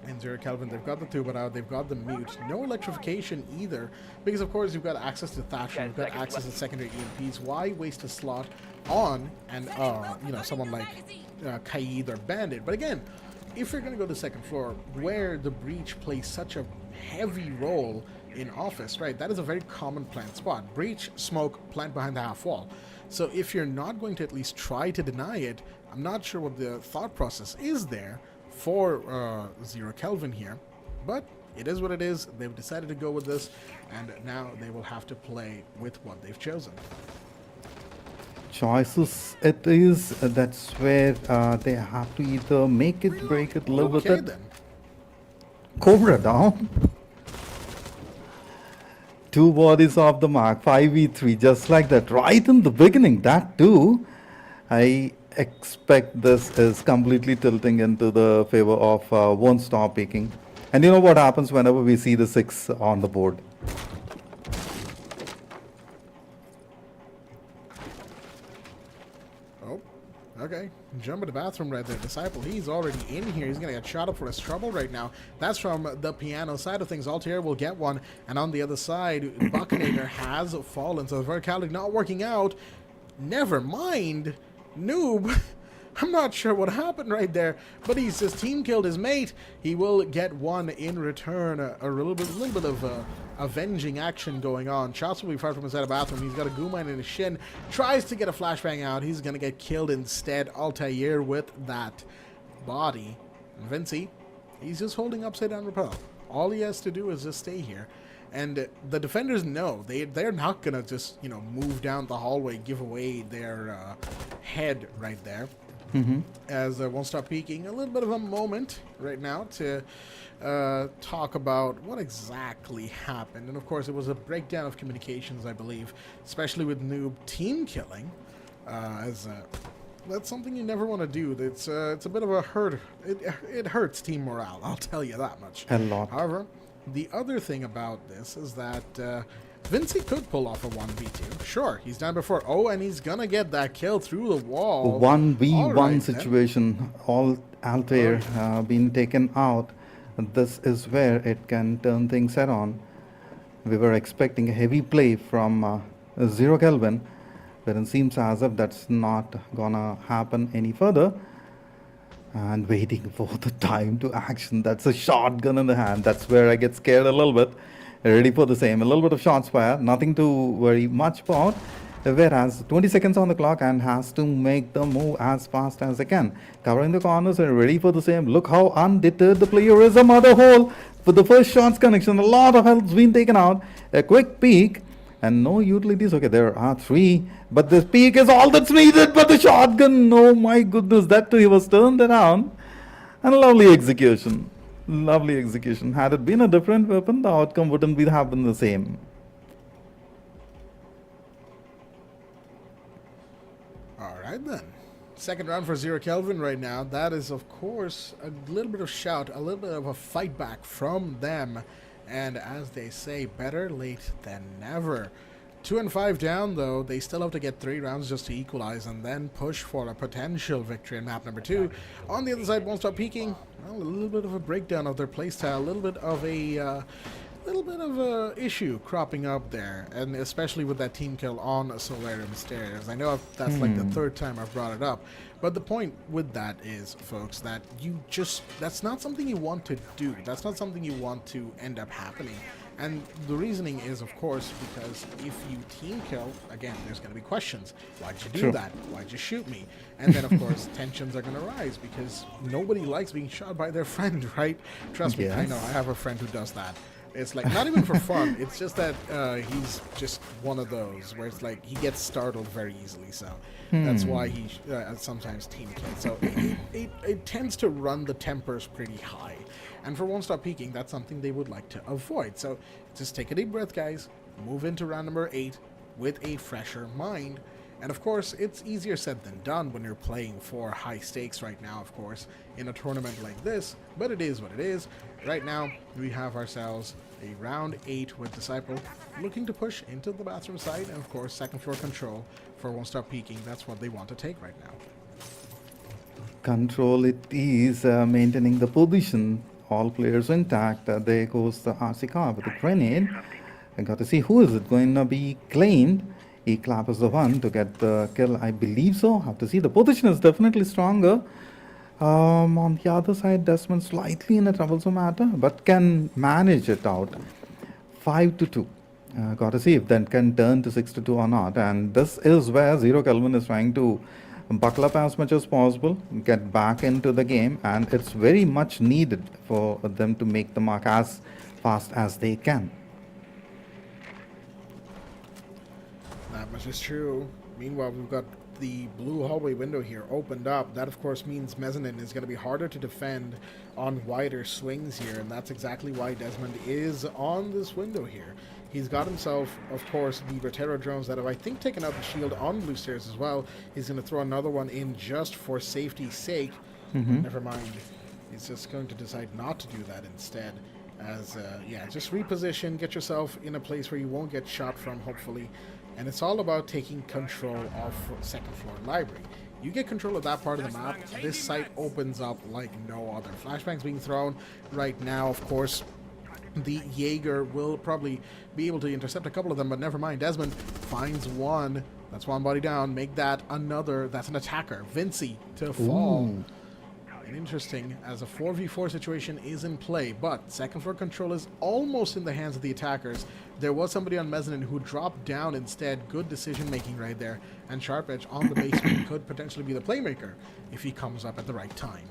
And Zero Kelvin, they've got the tuba out, they've got the mute, no electrification either, because of course you've got access to Thatcher, you've got access to secondary EMPs. Why waste a slot on and you know, someone like Kaid or Bandit? But again, if you're going to go to second floor, where the breach plays such a heavy role in office, right? That is a very common plant spot. Breach, smoke, plant behind the half wall. So if you're not going to at least try to deny it, I'm not sure what the thought process is there for Zero Kelvin here, but it is what it is. They've decided to go with this, and now they will have to play with what they've chosen. Choices it is. That's where they have to either make it, break it, live with Okay it. then. Cobra down. 2 bodies off the mark, 5v3, just like that, right in the beginning. That too, I expect this is completely tilting into the favor of won't stop peaking. And you know what happens whenever we see the 6 on the board? Oh, okay. Jump in the bathroom right there. Disciple, he's already in here. He's going to get shot up for his trouble right now. That's from the piano side of things. Altair will get one. And on the other side, Buckinator has fallen. So the verticality not working out. Never mind. Noob. I'm not sure what happened right there, but he's just team killed his mate. He will get one in return. A little bit of avenging action going on. Shots will be fired from inside the bathroom. He's got a Guma in his shin. Tries to get a flashbang out. He's going to get killed instead. Altair with that body. And Vinci, he's just holding upside down rappel. All he has to do is just stay here. And the defenders know they're not going to just, you know, move down the hallway, give away their head right there. As Won't Stop Peaking, a little bit of a moment right now to talk about what exactly happened. And of course, it was a breakdown of communications, I believe, especially with Noob team killing. That's something you never want to do. It's a bit of a hurt. It hurts team morale, I'll tell you that much. A lot. However, the other thing about this is that Vinci could pull off a 1v2. Sure, he's done before. Oh, and he's gonna get that kill through the wall. 1v1 Alright, situation, all Altair being taken out. This is where it can turn things around. We were expecting a heavy play from Zero Kelvin, but it seems as if that's not gonna happen any further. And waiting for the time to action. That's a shotgun in the hand. That's where I get scared a little bit. Ready for the same. A little bit of shots fire. Nothing to worry much about. Whereas 20 seconds on the clock and has to make the move as fast as they can. Covering the corners and ready for the same. Look how undeterred the player is. A mother hole for the first shots connection. A lot of health's been taken out. A quick peek. And no utilities. Okay, there are 3. But this peek is all that's needed. But the shotgun, oh my goodness, that too, he was turned around. And a lovely execution. Lovely execution. Had it been a different weapon, the outcome wouldn't have been the same. Alright then. Second round for Zero Kelvin right now. That is, of course, a little bit of shout, a little bit of a fight back from them. And as they say, better late than never. 2 and 5 down, though. They still have to get 3 rounds just to equalize and then push for a potential victory in map number 2. On the other side, Won't Stop Peaking. Well, a little bit of a breakdown of their playstyle. A little bit of a little bit of a issue cropping up there, and especially with that team kill on Solarium Stairs. I know that's like the third time I've brought it up, but the point with that is, folks, that that's not something you want to do. That's not something you want to end up happening. And the reasoning is, of course, because if you team kill, again, there's going to be questions. Why'd you do that? Why'd you shoot me? And then, of course, tensions are going to rise because nobody likes being shot by their friend, right? Trust me, I know. I have a friend who does that. It's like, not even for fun. It's just that he's just one of those where it's like he gets startled very easily. So that's why he sometimes team kills. So it tends to run the tempers pretty high. And for Won't Stop Peeking, that's something they would like to avoid. So just take a deep breath, guys. Move into round number 8 with a fresher mind. And of course, it's easier said than done when you're playing for high stakes right now, of course, in a tournament like this. But it is what it is. Right now, we have ourselves a round 8 with Disciple looking to push into the bathroom side. And of course, second floor control for Won't Stop Peeking. That's what they want to take right now. Control it is maintaining the position. All players intact. There goes the RC car with the grenade. I got to see who is it going to be claimed. E-Clap is the one to get the kill, I believe so. Have to see. The position is definitely stronger. On the other side, Desmond slightly in a troublesome matter, but can manage it out. 5-2. Got to see if that can turn to 6-2 or not. And this is where Zero Kelvin is trying to buckle up as much as possible, get back into the game, and it's very much needed for them to make the mark as fast as they can. That much is true. Meanwhile, we've got the blue hallway window here opened up. That, of course, means Mezzanine is going to be harder to defend on wider swings here, and that's exactly why Desmond is on this window here. He's got himself, of course, the Rotero drones that have, I think, taken out the shield on blue stairs as well. He's going to throw another one in just for safety's sake. Never mind. He's just going to decide not to do that instead. As, yeah, just reposition, get yourself in a place where you won't get shot from, hopefully. And it's all about taking control of second floor library. You get control of that part of the map, this site opens up like no other. Flashbangs being thrown right now, of course. The Jaeger will probably be able to intercept a couple of them, but never mind. Desmond finds one. That's one body down. Make that another. That's an attacker. Vinci to fall. And interesting, as a 4v4 situation is in play, but second floor control is almost in the hands of the attackers. There was somebody on Mezzanine who dropped down instead. Good decision making right there. And Sharp Edge on the basement could potentially be the playmaker if he comes up at the right time.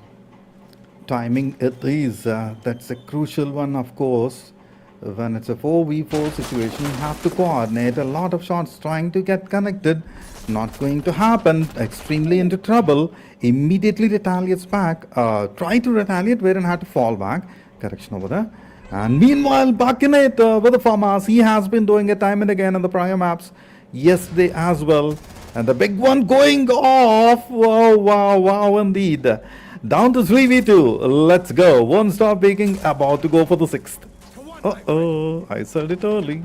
Timing it is, that's a crucial one, of course. When it's a 4v4 situation, you have to coordinate a lot of shots trying to get connected. Not going to happen. Extremely into trouble. Immediately retaliates back. Try to retaliate wherein had to fall back. Correction over there. And meanwhile, Buckinate with the FAMAS. He has been doing it time and again in the prior maps. Yesterday as well. And the big one going off. Wow, wow, wow indeed. Down to 3v2. Let's go. Won't Stop Peeking. About to go for the 6th. Uh-oh. I said it early.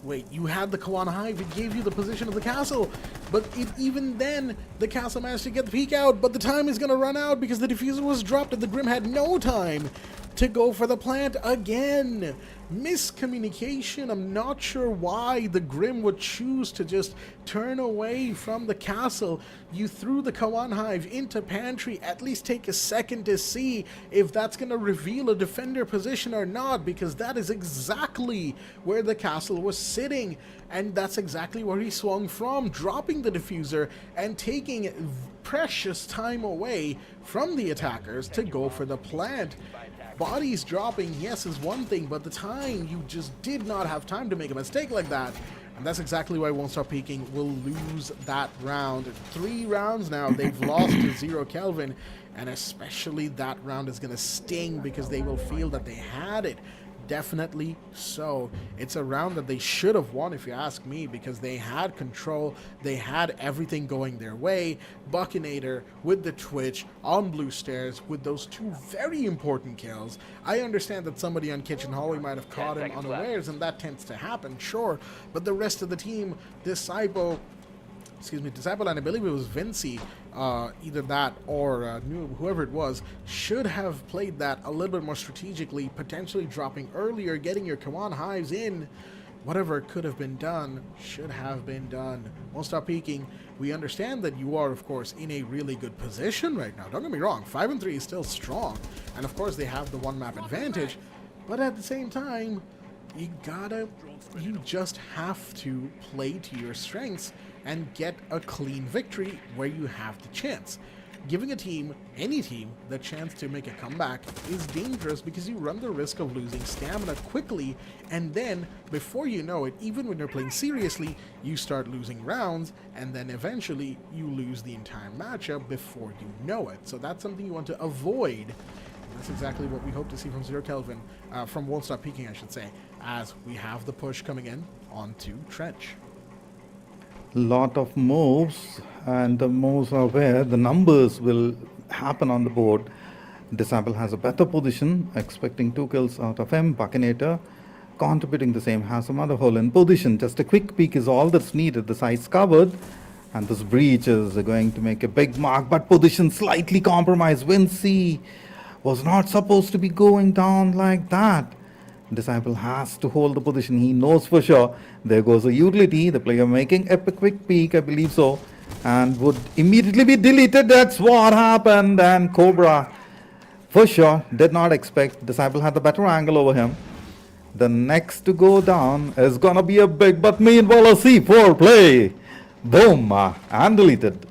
Wait, you had the Kawana Hive. It gave you the position of the castle. But even then, the castle managed to get the peek out. But the time is going to run out because the diffuser was dropped and the Grim had no time to go for the plant again. Miscommunication. I'm not sure why the Grim would choose to just turn away from the castle. You threw the Kawan Hive into pantry. At least take a second to see if that's going to reveal a defender position or not, because that is exactly where the castle was sitting. And that's exactly where he swung from, dropping the diffuser and taking precious time away from the attackers to go for the plant. Bodies dropping, yes, is one thing, but the time, you just did not have time to make a mistake like that. And that's exactly why Won't Stop Peeking will lose that round. 3 rounds now, they've lost to Zero Kelvin, and especially that round is going to sting because they will feel that they had it. Definitely so. It's a round that they should have won, if you ask me, because they had control. They had everything going their way. Buckinator with the Twitch on blue stairs with those 2 very important kills. I understand that somebody on Kitchen Hallway might have caught him unawares, and that tends to happen, sure. But the rest of the team, Disciple, Disciple, and I believe it was Vinci, either that or Noob, whoever it was, should have played that a little bit more strategically, potentially dropping earlier, getting your Kawan hives in. Whatever could have been done should have been done. Won't stop peeking. We understand that you are, of course, in a really good position right now. Don't get me wrong, 5-3 is still strong, and of course they have the one map advantage, but at the same time, you just have to play to your strengths and get a clean victory where you have the chance. Giving a team, any team, the chance to make a comeback is dangerous because you run the risk of losing stamina quickly, and then, before you know it, even when you're playing seriously, you start losing rounds, and then eventually you lose the entire matchup before you know it. So that's something you want to avoid. That's exactly what we hope to see from Zero Kelvin, from Won't Stop Peeking, I should say, as we have the push coming in onto Trench. Lot of moves, and the moves are where the numbers will happen on the board. Disciple has a better position, expecting 2 kills out of him. Buckinator contributing the same, has some other hole in position. Just a quick peek is all that's needed. The side's covered, and this breach is going to make a big mark, but position slightly compromised. Vinci was not supposed to be going down like that. Disciple has to hold the position. He knows for sure. There goes a utility. The player making a quick peek, I believe so, and would immediately be deleted. That's what happened. And Cobra, for sure, did not expect. Disciple had the better angle over him. The next to go down is gonna be a big, but meanwhile a C4 play. Boom, and deleted.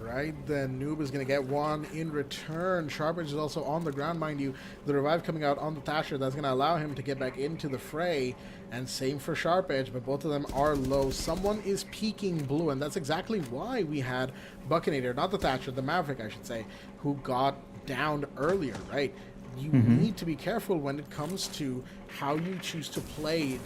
Right, then Noob is going to get one in return. Sharpage is also on the ground, mind you. The revive coming out on the Thatcher, that's going to allow him to get back into the fray. And same for Sharpage, but both of them are low. Someone is peeking blue, and that's exactly why we had Buckinator, not the Thatcher, the Maverick, I should say, who got downed earlier, right? You need to be careful when it comes to how you choose to play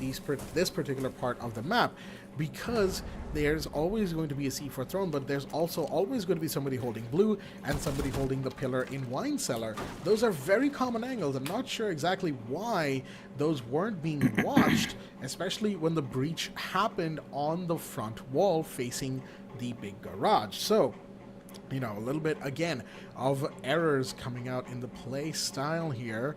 this particular part of the map, because there's always going to be a C4 thrown, but there's also always going to be somebody holding blue and somebody holding the pillar in Wine Cellar. Those are very common angles. I'm not sure exactly why those weren't being watched, especially when the breach happened on the front wall facing the big garage. So, you know, a little bit, again, of errors coming out in the play style here.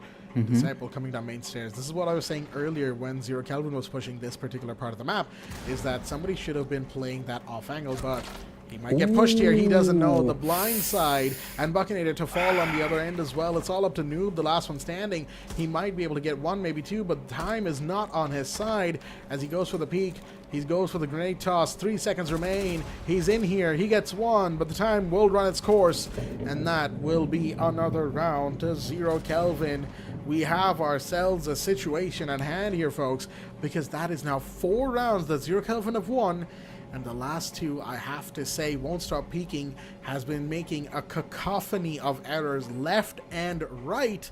Disciple coming down main stairs. This is what I was saying earlier when Zero Kelvin was pushing this particular part of the map, is that somebody should have been playing that off angle, but he might get pushed here. He doesn't know. The blind side, and Buckinator to fall on the other end as well. It's all up to Noob, the last one standing. He might be able to get one, maybe two, but time is not on his side as he goes for the peak. He goes for the grenade toss. 3 seconds remain. He's in here. He gets one, but the time will run its course, and that will be another round to Zero Kelvin. We have ourselves a situation at hand here, folks, because that is now 4 rounds that Zero Kelvin have won, and the last 2, I have to say, Won't Stop Peeking has been making a cacophony of errors left and right,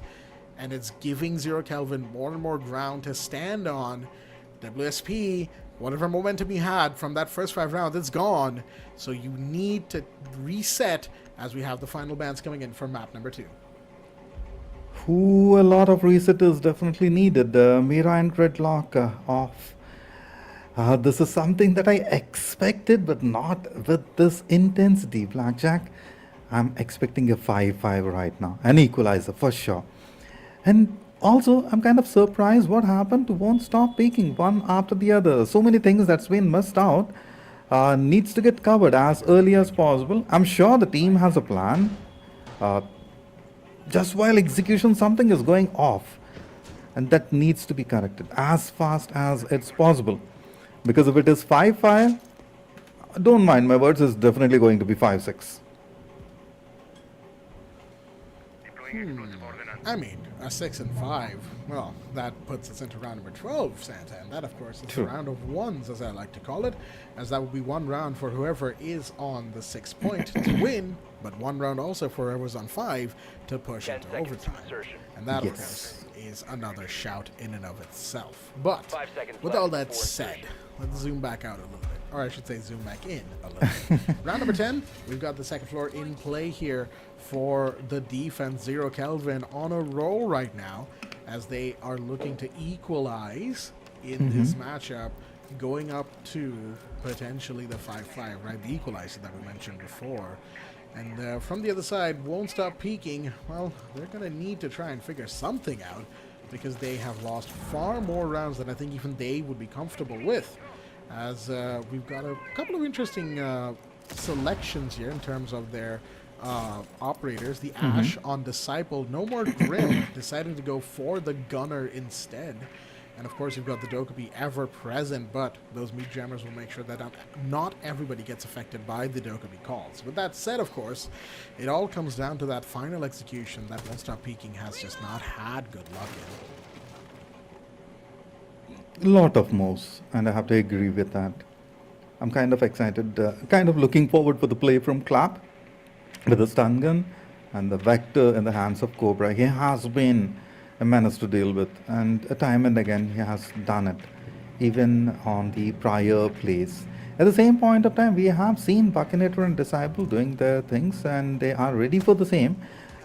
and it's giving Zero Kelvin more and more ground to stand on. WSP, whatever momentum he had from that first 5 rounds, it's gone. So you need to reset as we have the final bans coming in for map number 2. A lot of reset is definitely needed. Mira and Gridlock off. This is something that I expected, but not with this intensity. Blackjack, I'm expecting a 5-5 right now. An equalizer for sure. And also, I'm kind of surprised what happened to Won't Stop Peeking one after the other. So many things that's been missed out. Needs to get covered as early as possible. I'm sure the team has a plan. Just while execution, something is going off, and that needs to be corrected as fast as it's possible. Because if it is 5-5, don't mind my words, it's definitely going to be 5-6. I mean, a 6 and 5, well, that puts us into round number 12, Santa, and that, of course, is a round of ones, as I like to call it, as that will be 1 round for whoever is on the 6 point to win, but 1 round also for whoever's on 5 to push into overtime. And that, of course, is another shout in and of itself. But with all that said, let's zoom back out a little bit, or I should say zoom back in a little bit. Round number 10, we've got the second floor in play here for the defense. Zero Kelvin on a roll right now as they are looking to equalize in this matchup. going up to potentially the 5-5, right? The equalizer that we mentioned before. And from the other side, won't stop peeking. Well, they're going to need to try and figure something out because they have lost far more rounds than I think even they would be comfortable with. As we've got a couple of interesting selections here in terms of their operators. The Ash on Disciple, no more Grim, deciding to go for the Gunner instead. And of course, you've got the Dokkaebi ever present, but those meat jammers will make sure that not everybody gets affected by the Dokkaebi calls. With that said, of course, it all comes down to that final execution that Won't Stop Peeking has just not had good luck in. Lot of moves, and I have to agree with that. I'm kind of excited, kind of looking forward for the play from Clap with the stun gun and the Vector in the hands of Cobra. He has been a menace to deal with, and time and again he has done it, even on the prior plays. At the same point of time, we have seen Buckinator and Disciple doing their things, and they are ready for the same.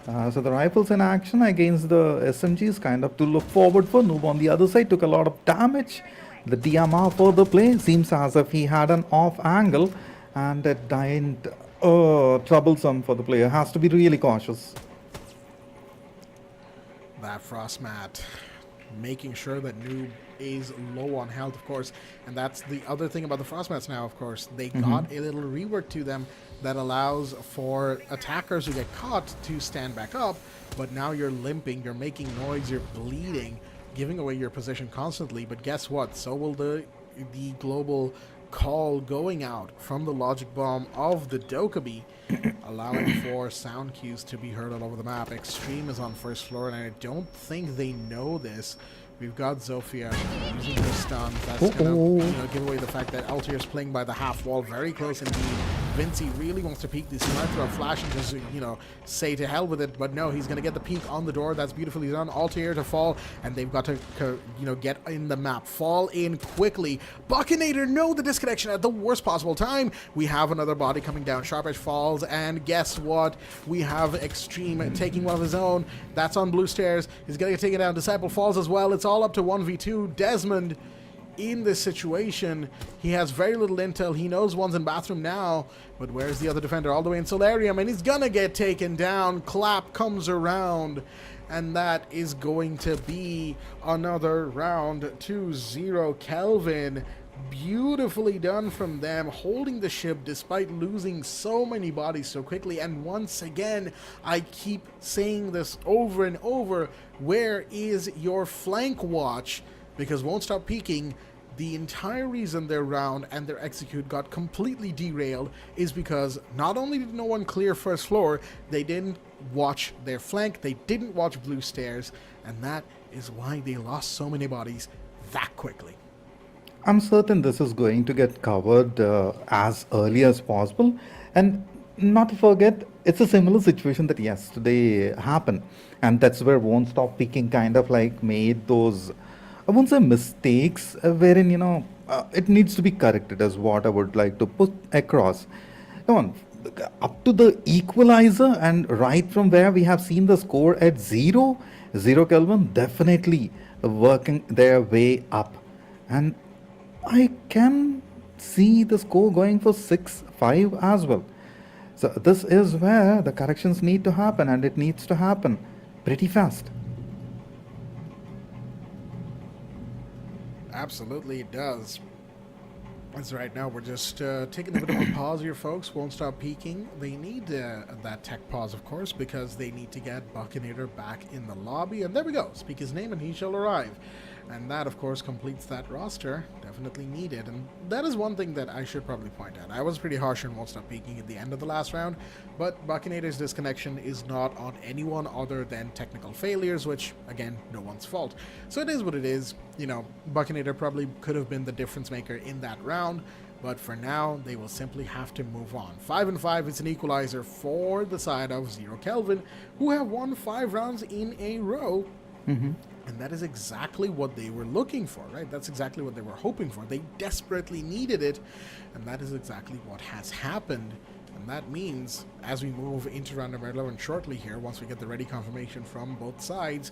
So the rifles in action against the SMGs, kind of to look forward for. Noob on the other side took a lot of damage. The DMR for the play seems as if he had an off angle, and it died troublesome for the player. Has to be really cautious. That Frostmat making sure that Noob is low on health, of course, and that's the other thing about the Frostmats now, of course. They got a little rework to them that allows for attackers who get caught to stand back up, but now you're limping, you're making noise, you're bleeding, giving away your position constantly. But guess what? So will the global call going out from the logic bomb of the Dokkaebi, allowing for sound cues to be heard all over the map. Extreme is on first floor, and I don't think they know this. We've got Zofia using her stun. That's going to give away the fact that Altair is playing by the half wall, very close indeed. Vinci really wants to peek this sniper flash and just, say to hell with it, but no, he's going to get the peek on the door. That's beautifully done. Altair to fall, and they've got to, get in the map. Fall in quickly. Buckinator, no, the disconnection at the worst possible time. We have another body coming down. Sharp Edge falls, and guess what? We have Extreme taking one of his own. That's on blue stairs. He's going to get taken down. Disciple falls as well. It's all up to 1v2. Desmond in this situation, he has very little intel. He knows one's in bathroom now, but where's the other defender? All the way in Solarium, and he's gonna get taken down. Clap comes around, and that is going to be another round 2-0. Kelvin, beautifully done from them, holding the ship despite losing so many bodies so quickly. And once again, I keep saying this over and over, where is your flank watch? Because Won't Stop Peeking, the entire reason their round and their execute got completely derailed is because not only did no one clear first floor, they didn't watch their flank, they didn't watch blue stairs, and that is why they lost so many bodies that quickly. I'm certain this is going to get covered as early as possible. And not to forget, it's a similar situation that yesterday happened. And that's where Won't Stop Peeking kind of like made those, I won't say mistakes, wherein, it needs to be corrected, is what I would like to put across. Come on, up to the equalizer, and right from where we have seen the score at 0 Kelvin, definitely working their way up. And I can see the score going for 6-5 as well. So this is where the corrections need to happen, and it needs to happen pretty fast. Absolutely it does. As right now we're just taking a bit of a pause here, folks. Won't Stop Peeking. They need that tech pause, of course, because they need to get Buckinator back in the lobby. And there we go. Speak his name and he shall arrive. And that, of course, completes that roster. Definitely needed. And that is one thing that I should probably point out. I was pretty harsh on Won't Stop Peeking at the end of the last round, but Buckinator's disconnection is not on anyone other than technical failures, which, again, no one's fault. So it is what it is. Buckinator probably could have been the difference maker in that round, but for now, they will simply have to move on. 5-5, it's an equalizer for the side of 0 Kelvin, who have won 5 rounds in a row. And that is exactly what they were looking for, right? That's exactly what they were hoping for. They desperately needed it, and that is exactly what has happened. And that means, as we move into round number 11 shortly here, once we get the ready confirmation from both sides,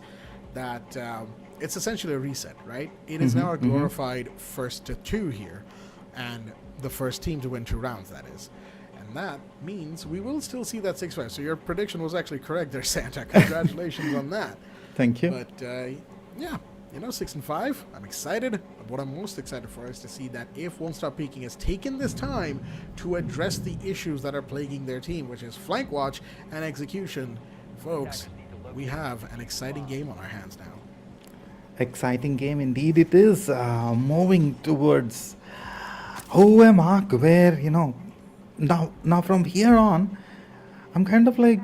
that it's essentially a reset, right? It is now a glorified first to 2 here, and the first team to win 2 rounds, that is. And that means we will still see that 6-5. So your prediction was actually correct there, Santa. Congratulations on that. Thank you. But, yeah, 6-5, I'm excited. But what I'm most excited for is to see that if Won't Stop Peeking has taken this time to address the issues that are plaguing their team, which is flank watch and execution, folks, we have an exciting game on our hands now. Exciting game indeed it is. Moving towards a mark where, now from here on, I'm kind of like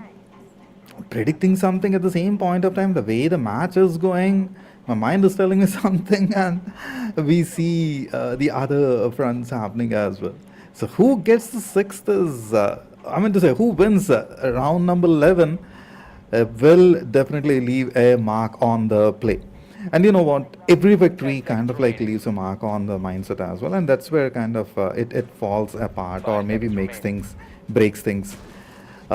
predicting something at the same point of time. The way the match is going, my mind is telling me something, and we see the other fronts happening as well. So who gets the 6th is, who wins round number 11 will definitely leave a mark on the play. And you know what? Every victory kind of like leaves a mark on the mindset as well, and that's where kind of it falls apart, or maybe breaks things.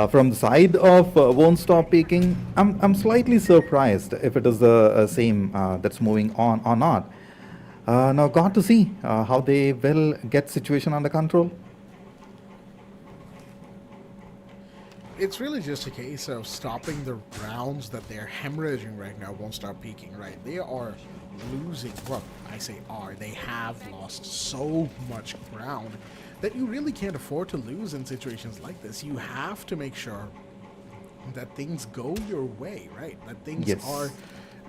From the side of Won't Stop Peeking, I'm slightly surprised if it is the same that's moving on or not. Now got to see how they will get situation under control. It's really just a case of stopping the rounds that they're hemorrhaging right now. Won't Stop Peeking, right? They are losing. Well, I say are. They have lost so much ground that you really can't afford to lose in situations like this. You have to make sure that things go your way, right? That things are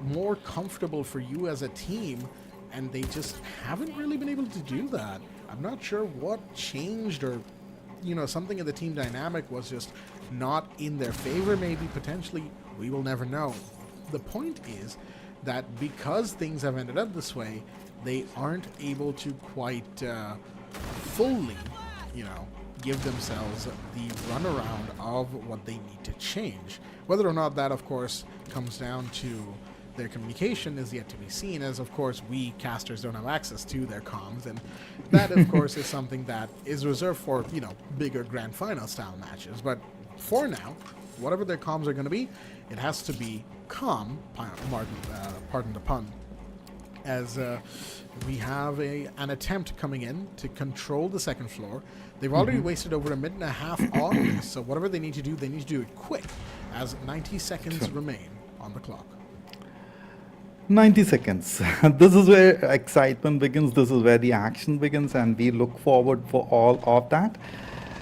more comfortable for you as a team, and they just haven't really been able to do that. I'm not sure what changed, or something in the team dynamic was just not in their favor, maybe, potentially. We will never know. The point is that because things have ended up this way, they aren't able to quite fully, give themselves the runaround of what they need to change. Whether or not that, of course, comes down to their communication is yet to be seen, as of course we casters don't have access to their comms, and that of course is something that is reserved for bigger grand final style matches. But for now, whatever their comms are going to be, it has to be calm, pardon the pun, as we have an attempt coming in to control the second floor. They've already wasted over a minute and a half on this, so whatever they need to do it quick, as 90 seconds remain on the clock. 90 seconds. This is where excitement begins. This is where the action begins, and we look forward for all of that.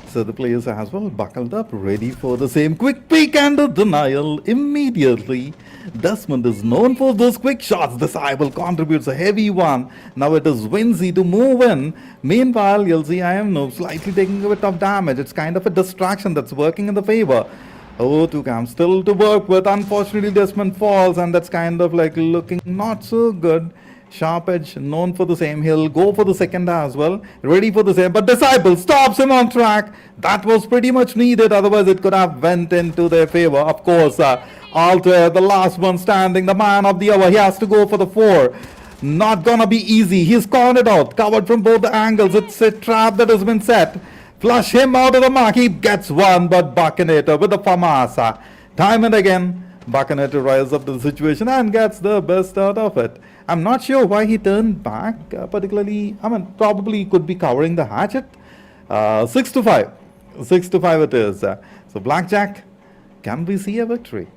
So the players are as well buckled up, ready for the same quick peek and a denial immediately. Desmond is known for those quick shots. This eyeball contributes a heavy one. Now it is Winzy to move in. Meanwhile, you'll see I am now slightly taking a bit of damage. It's kind of a distraction that's working in the favor. Oh, 2cam still to work with. Unfortunately, Desmond falls, and that's kind of like looking not so good. Sharp Edge, known for the same. He'll go for the second as well. Ready for the same. But Disciple stops him on track. That was pretty much needed. Otherwise, it could have went into their favor. Of course, Alter, the last one standing, the man of the hour. He has to go for the 4. Not gonna be easy. He's cornered out. Covered from both the angles. It's a trap that has been set. Flush him out of the mark. He gets one, but Buckinator with the FAMASA. Time and again, Buckinator rises up to the situation and gets the best out of it. I'm not sure why he turned back, particularly. Probably could be covering the hatchet. 6-5. 6-5 it is. So Blackjack, can we see a victory?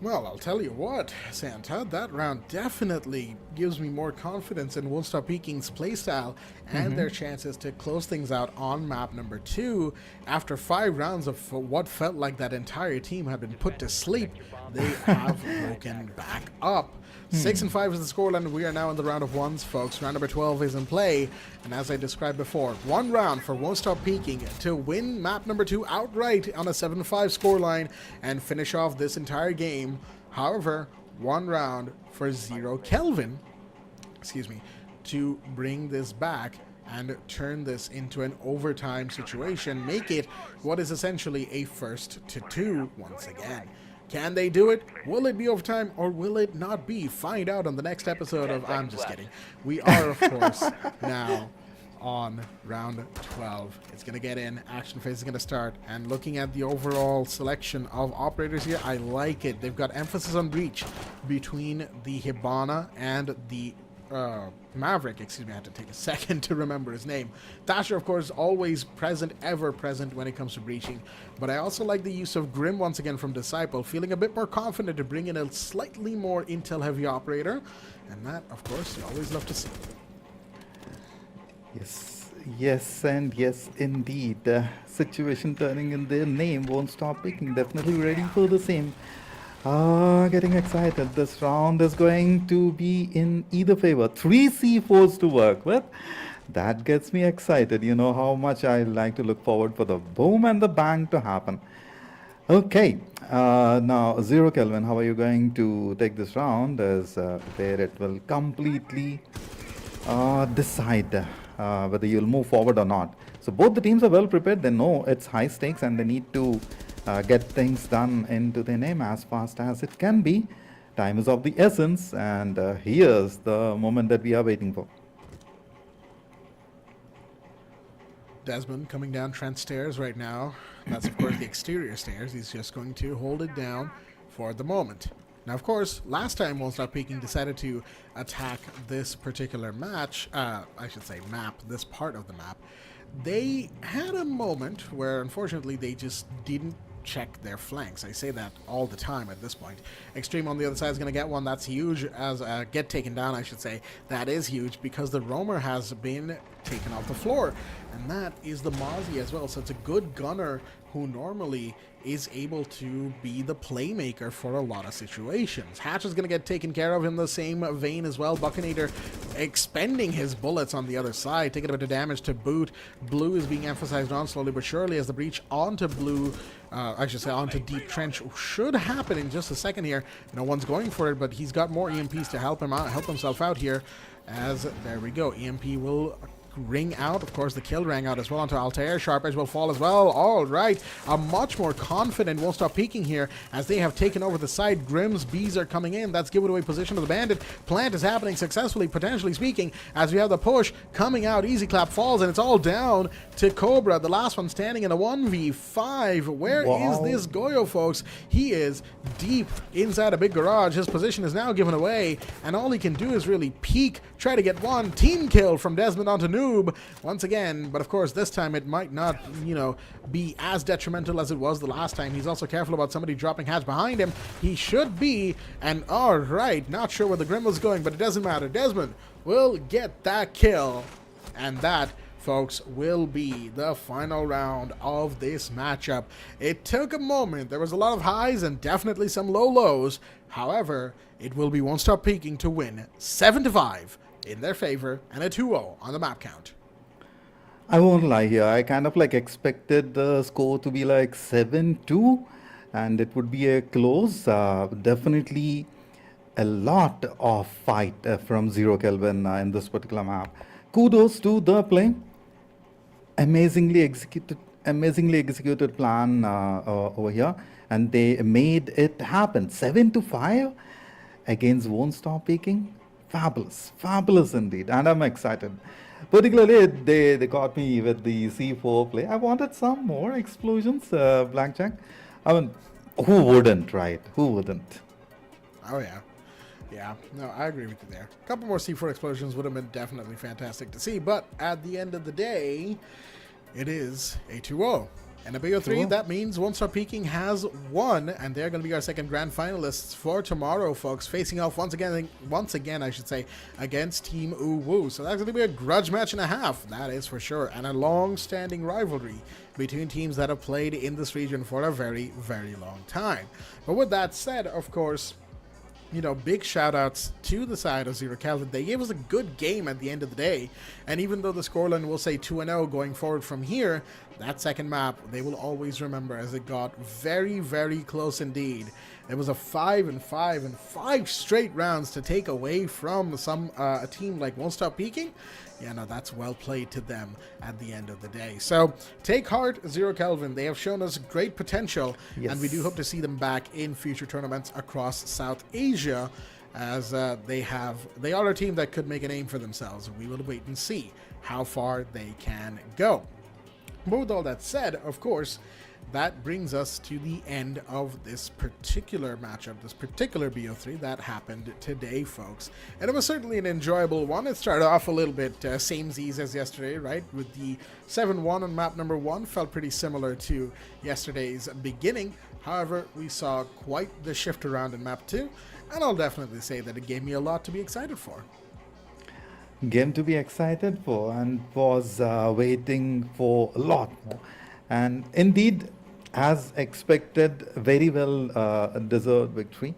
Well, I'll tell you what, Santa, that round definitely gives me more confidence in Won't Stop Peeking's playstyle and their chances to close things out on map number 2. After 5 rounds of what felt like that entire team had been put to sleep, they have woken back up. 6-5 is the scoreline. We are now in the round of ones, folks. Round number 12 is in play, and as I described before, 1 round for Won't Stop Peeking to win map number 2 outright on a 7-5 scoreline and finish off this entire game. However, 1 round for Zero Kelvin, to bring this back and turn this into an overtime situation, make it what is essentially a 1-2 once again. Can they do it? Will it be overtime, or will it not be? Find out on the next episode of I'm Just Kidding. We are, of course, now on round 12. It's going to get in. Action phase is going to start. And looking at the overall selection of operators here, I like it. They've got emphasis on breach between the Hibana and the Maverick. Excuse me, I had to take a second to remember his name. Thatcher, of course, always present, ever present when it comes to breaching. But I also like the use of Grim once again from Disciple, feeling a bit more confident to bring in a slightly more intel-heavy operator. And that, of course, you always love to see. Yes, yes, and yes, indeed. Situation turning in their name won't stop picking. Definitely ready for the same. Getting excited. This round is going to be in either favor. 3 C4s to work with. That gets me excited. You know how much I like to look forward for the boom and the bang to happen. Okay, now Zero Kelvin, how are you going to take this round? Is where it will completely decide whether you'll move forward or not. So both the teams are well prepared. They know it's high stakes and they need to get things done into their name as fast as it can be. Time is of the essence, and here's the moment that we are waiting for. Desmond coming down Trent stairs right now. That's, of course, the exterior stairs. He's just going to hold it down for the moment. Now, of course, last time Won't Stop Peeking decided to attack this particular match, I should say map, this part of the map. They had a moment where, unfortunately, they just didn't check their flanks. I say that all the time at this point. Extreme on the other side is going to get one. That's huge. As get taken down, I should say. That is huge because the roamer has been taken off the floor. And that is the Mozzie as well. So it's a good gunner who normally is able to be the playmaker for a lot of situations. Hatch is going to get taken care of in the same vein as well. Buccinator expending his bullets on the other side, taking a bit of damage to boot. Blue is being emphasized on slowly but surely as the breach onto blue, I should say onto deep trench should happen in just a second here. No one's going for it, but he's got more EMPs to help him out, help himself out here. As there we go, EMP will ring out. Of course, the kill rang out as well onto Altair. Sharp Edge will fall as well. All right. A much more confident Won't Stop Peeking here as they have taken over the side. Grimm's bees are coming in. That's giveaway position of the bandit. Plant is happening successfully, potentially speaking, as we have the push coming out. Easy Clap falls, and it's all down to Cobra. The last one standing in a 1v5. Where is this Goyo, folks? He is deep inside a big garage. His position is now given away, and all he can do is really peek, try to get one team kill from Desmond onto Noob once again, but of course this time it might not, you know, be as detrimental as it was the last time. He's also careful about somebody dropping Hatch behind him. He should be, and all right, not sure where the Grim was going, but it doesn't matter. Desmond will get that kill, and that, folks, will be the final round of this matchup. It took a moment. There was a lot of highs and definitely some low lows. However, it will be Won't Stop Peeking to win 7-5 in their favor and a 2-0 on the map count. I won't lie here. I kind of like expected the score to be like 7-2 and it would be a close. Definitely a lot of fight from Zero Kelvin in this particular map. Kudos to the play. Amazingly executed plan over here, and they made it happen. 7-5 against Won't Stop Peeking. Fabulous indeed, and I'm excited. Particularly, they caught me with the C4 play. I wanted some more explosions, Blackjack. I mean, who wouldn't, right? Who wouldn't? Oh yeah. Yeah, no, I agree with you there. A couple more C4 explosions would have been definitely fantastic to see, but at the end of the day, it is a 2-0. And a BO3, that means Won't Stop Peeking has won, and they're going to be our second grand finalists for tomorrow, folks, facing off once again, I should say, against Team Uwu. So that's going to be a grudge match and a half, that is for sure, and a long-standing rivalry between teams that have played in this region for a very, very long time. But with that said, of course, you know, big shout outs to the side of Zero Kelvin. They gave us a good game at the end of the day. And even though the scoreline will say 2-0 going forward from here, that second map, they will always remember as it got very, very close indeed. It was a 5-5 and 5 straight rounds to take away from a team like Won't Stop Peeking. Yeah, no, that's well played to them at the end of the day. So take heart, Zero Kelvin. They have shown us great potential, and we do hope to see them back in future tournaments across South Asia. as they are a team that could make a name for themselves. We will wait and see how far they can go. But with all that said, of course, that brings us to the end of this particular matchup, this particular BO3 that happened today, folks. And it was certainly an enjoyable one. It started off a little bit samesies as yesterday, right? With the 7-1 on map number 1, felt pretty similar to yesterday's beginning. However, we saw quite the shift around in map 2, and I'll definitely say that it gave me a lot to be excited for. Game to be excited for, and was waiting for a lot more. And indeed, as expected, very well deserved victory.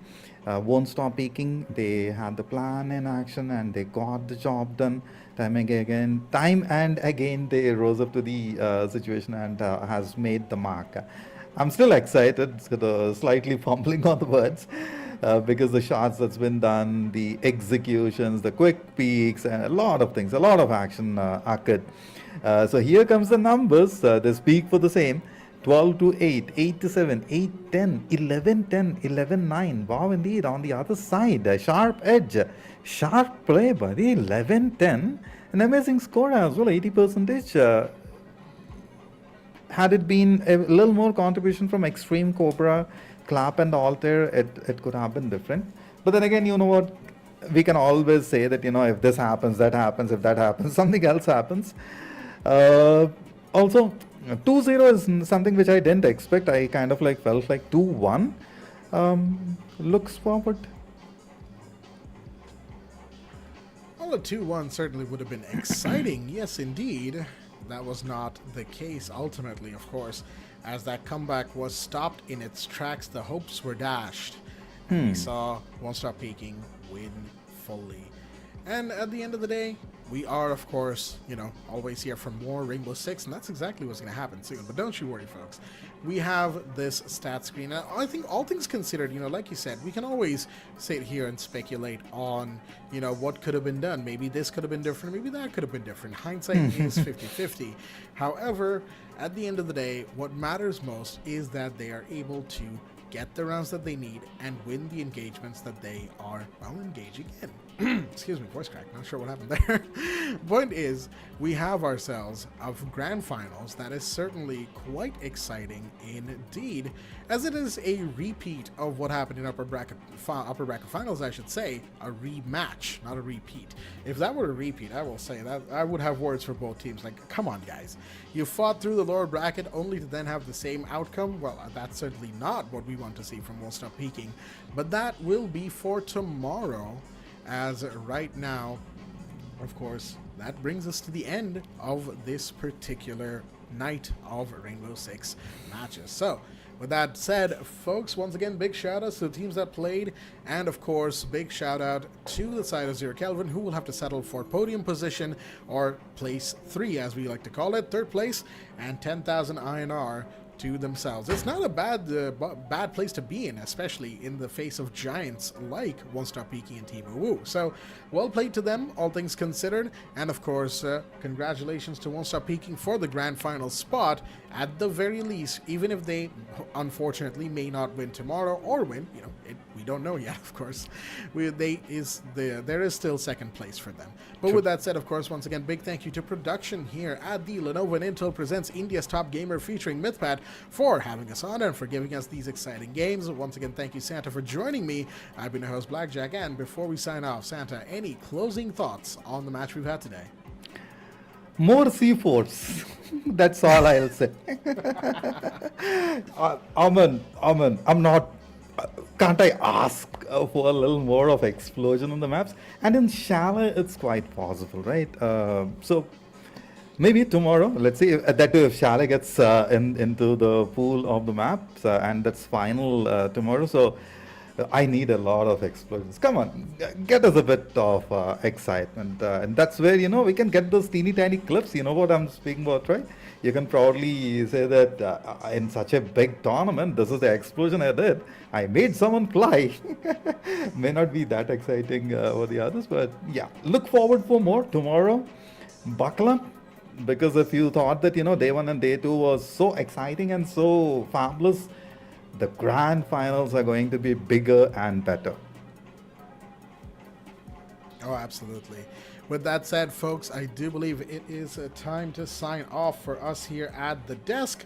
Won't stop peaking. They had the plan in action and they got the job done time and again they rose up to the situation and has made the mark. I'm still excited, slightly fumbling on the words. Because the shots that's been done, the executions, the quick peaks, and a lot of things, a lot of action occurred. So here comes the numbers. They speak for the same. 12 to 8, 8 to 7, 8, 10, 11, 10, 11, 9. Wow, indeed. On the other side, a sharp edge, sharp play, buddy. 11, 10. An amazing score as well, 80%. Had it been a little more contribution from Extreme Cobra, Clap and Alter, it could have been different. But then again, you know what? We can always say that, if this happens, that happens. If that happens, something else happens. Also, 2-0 is something which I didn't expect. I kind of felt like 2-1. Looks forward. Well, a 2-1 certainly would have been exciting. Yes, indeed. That was not the case ultimately, of course. As that comeback was stopped in its tracks, the hopes were dashed. We saw Won't Stop Peaking win fully. And at the end of the day, we are, of course, always here for more Rainbow Six, and that's exactly what's going to happen soon. But don't you worry, folks. We have this stat screen. And I think all things considered, like you said, we can always sit here and speculate on, what could have been done. Maybe this could have been different. Maybe that could have been different. Hindsight is 50-50. However, at the end of the day, what matters most is that they are able to get the rounds that they need and win the engagements that they are, engaging in. Excuse me, voice crack, not sure what happened there. Point is, we have ourselves a grand finals that is certainly quite exciting indeed, as it is a repeat of what happened in upper bracket finals, I should say, a rematch, not a repeat. If that were a repeat, I will say that I would have words for both teams. Like, come on, guys, you fought through the lower bracket only to then have the same outcome. Well, that's certainly not what we want to see from Won't Stop Peaking, but that will be for tomorrow. As right now, of course, that brings us to the end of this particular night of Rainbow Six matches. So, with that said, folks, once again, big shout outs to the teams that played, and of course, big shout out to the side of Zero Kelvin, who will have to settle for podium position, or place 3 as we like to call it, 3rd place, and 10,000 INR to themselves. It's not a bad place to be in, especially in the face of giants like Won't Stop Peaking and Team Woo. So, well played to them, all things considered, and of course, congratulations to Won't Stop Peaking for the grand final spot, at the very least, even if they unfortunately may not win tomorrow, or win, we don't know yet, of course. There is still 2nd place for them. But with that said, of course, once again, big thank you to production here at the Lenovo and Intel Presents India's Top Gamer featuring Mythpat for having us on and for giving us these exciting games. Once again, thank you, Santa, for joining me. I've been your host, Blackjack, and before we sign off, Santa, any closing thoughts on the match we've had today? More C4s. That's all I'll say. Aman, I'm not. Can't I ask for a little more of explosion on the maps? And in shallow, it's quite possible, right? So maybe tomorrow, let's see if Shalay gets into the pool of the maps, and that's final tomorrow. So I need a lot of explosions. Come on, get us a bit of excitement, and that's where we can get those teeny tiny clips. You know what I'm speaking about, right? You can proudly say that in such a big tournament, this is the explosion I did. I made someone fly. May not be that exciting for the others, but yeah, look forward for more tomorrow. Buckle up, because if you thought that day 1 and day 2 was so exciting and so fabulous, the grand finals are going to be bigger and better. Oh, absolutely. With that said, folks, I do believe it is time to sign off for us here at the desk.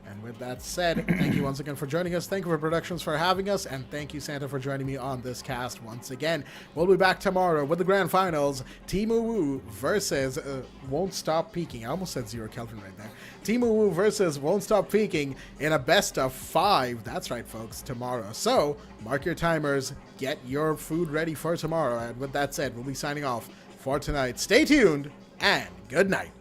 And with that said, thank you once again for joining us. Thank you for Productions for having us. And thank you, Santa, for joining me on this cast once again. We'll be back tomorrow with the grand finals. Timu Wu versus Won't Stop Peeking. I almost said Zero Kelvin right there. Timu Wu versus Won't Stop Peeking in a best of 5. That's right, folks, tomorrow. So mark your timers. Get your food ready for tomorrow. And with that said, we'll be signing off for tonight. Stay tuned and good night.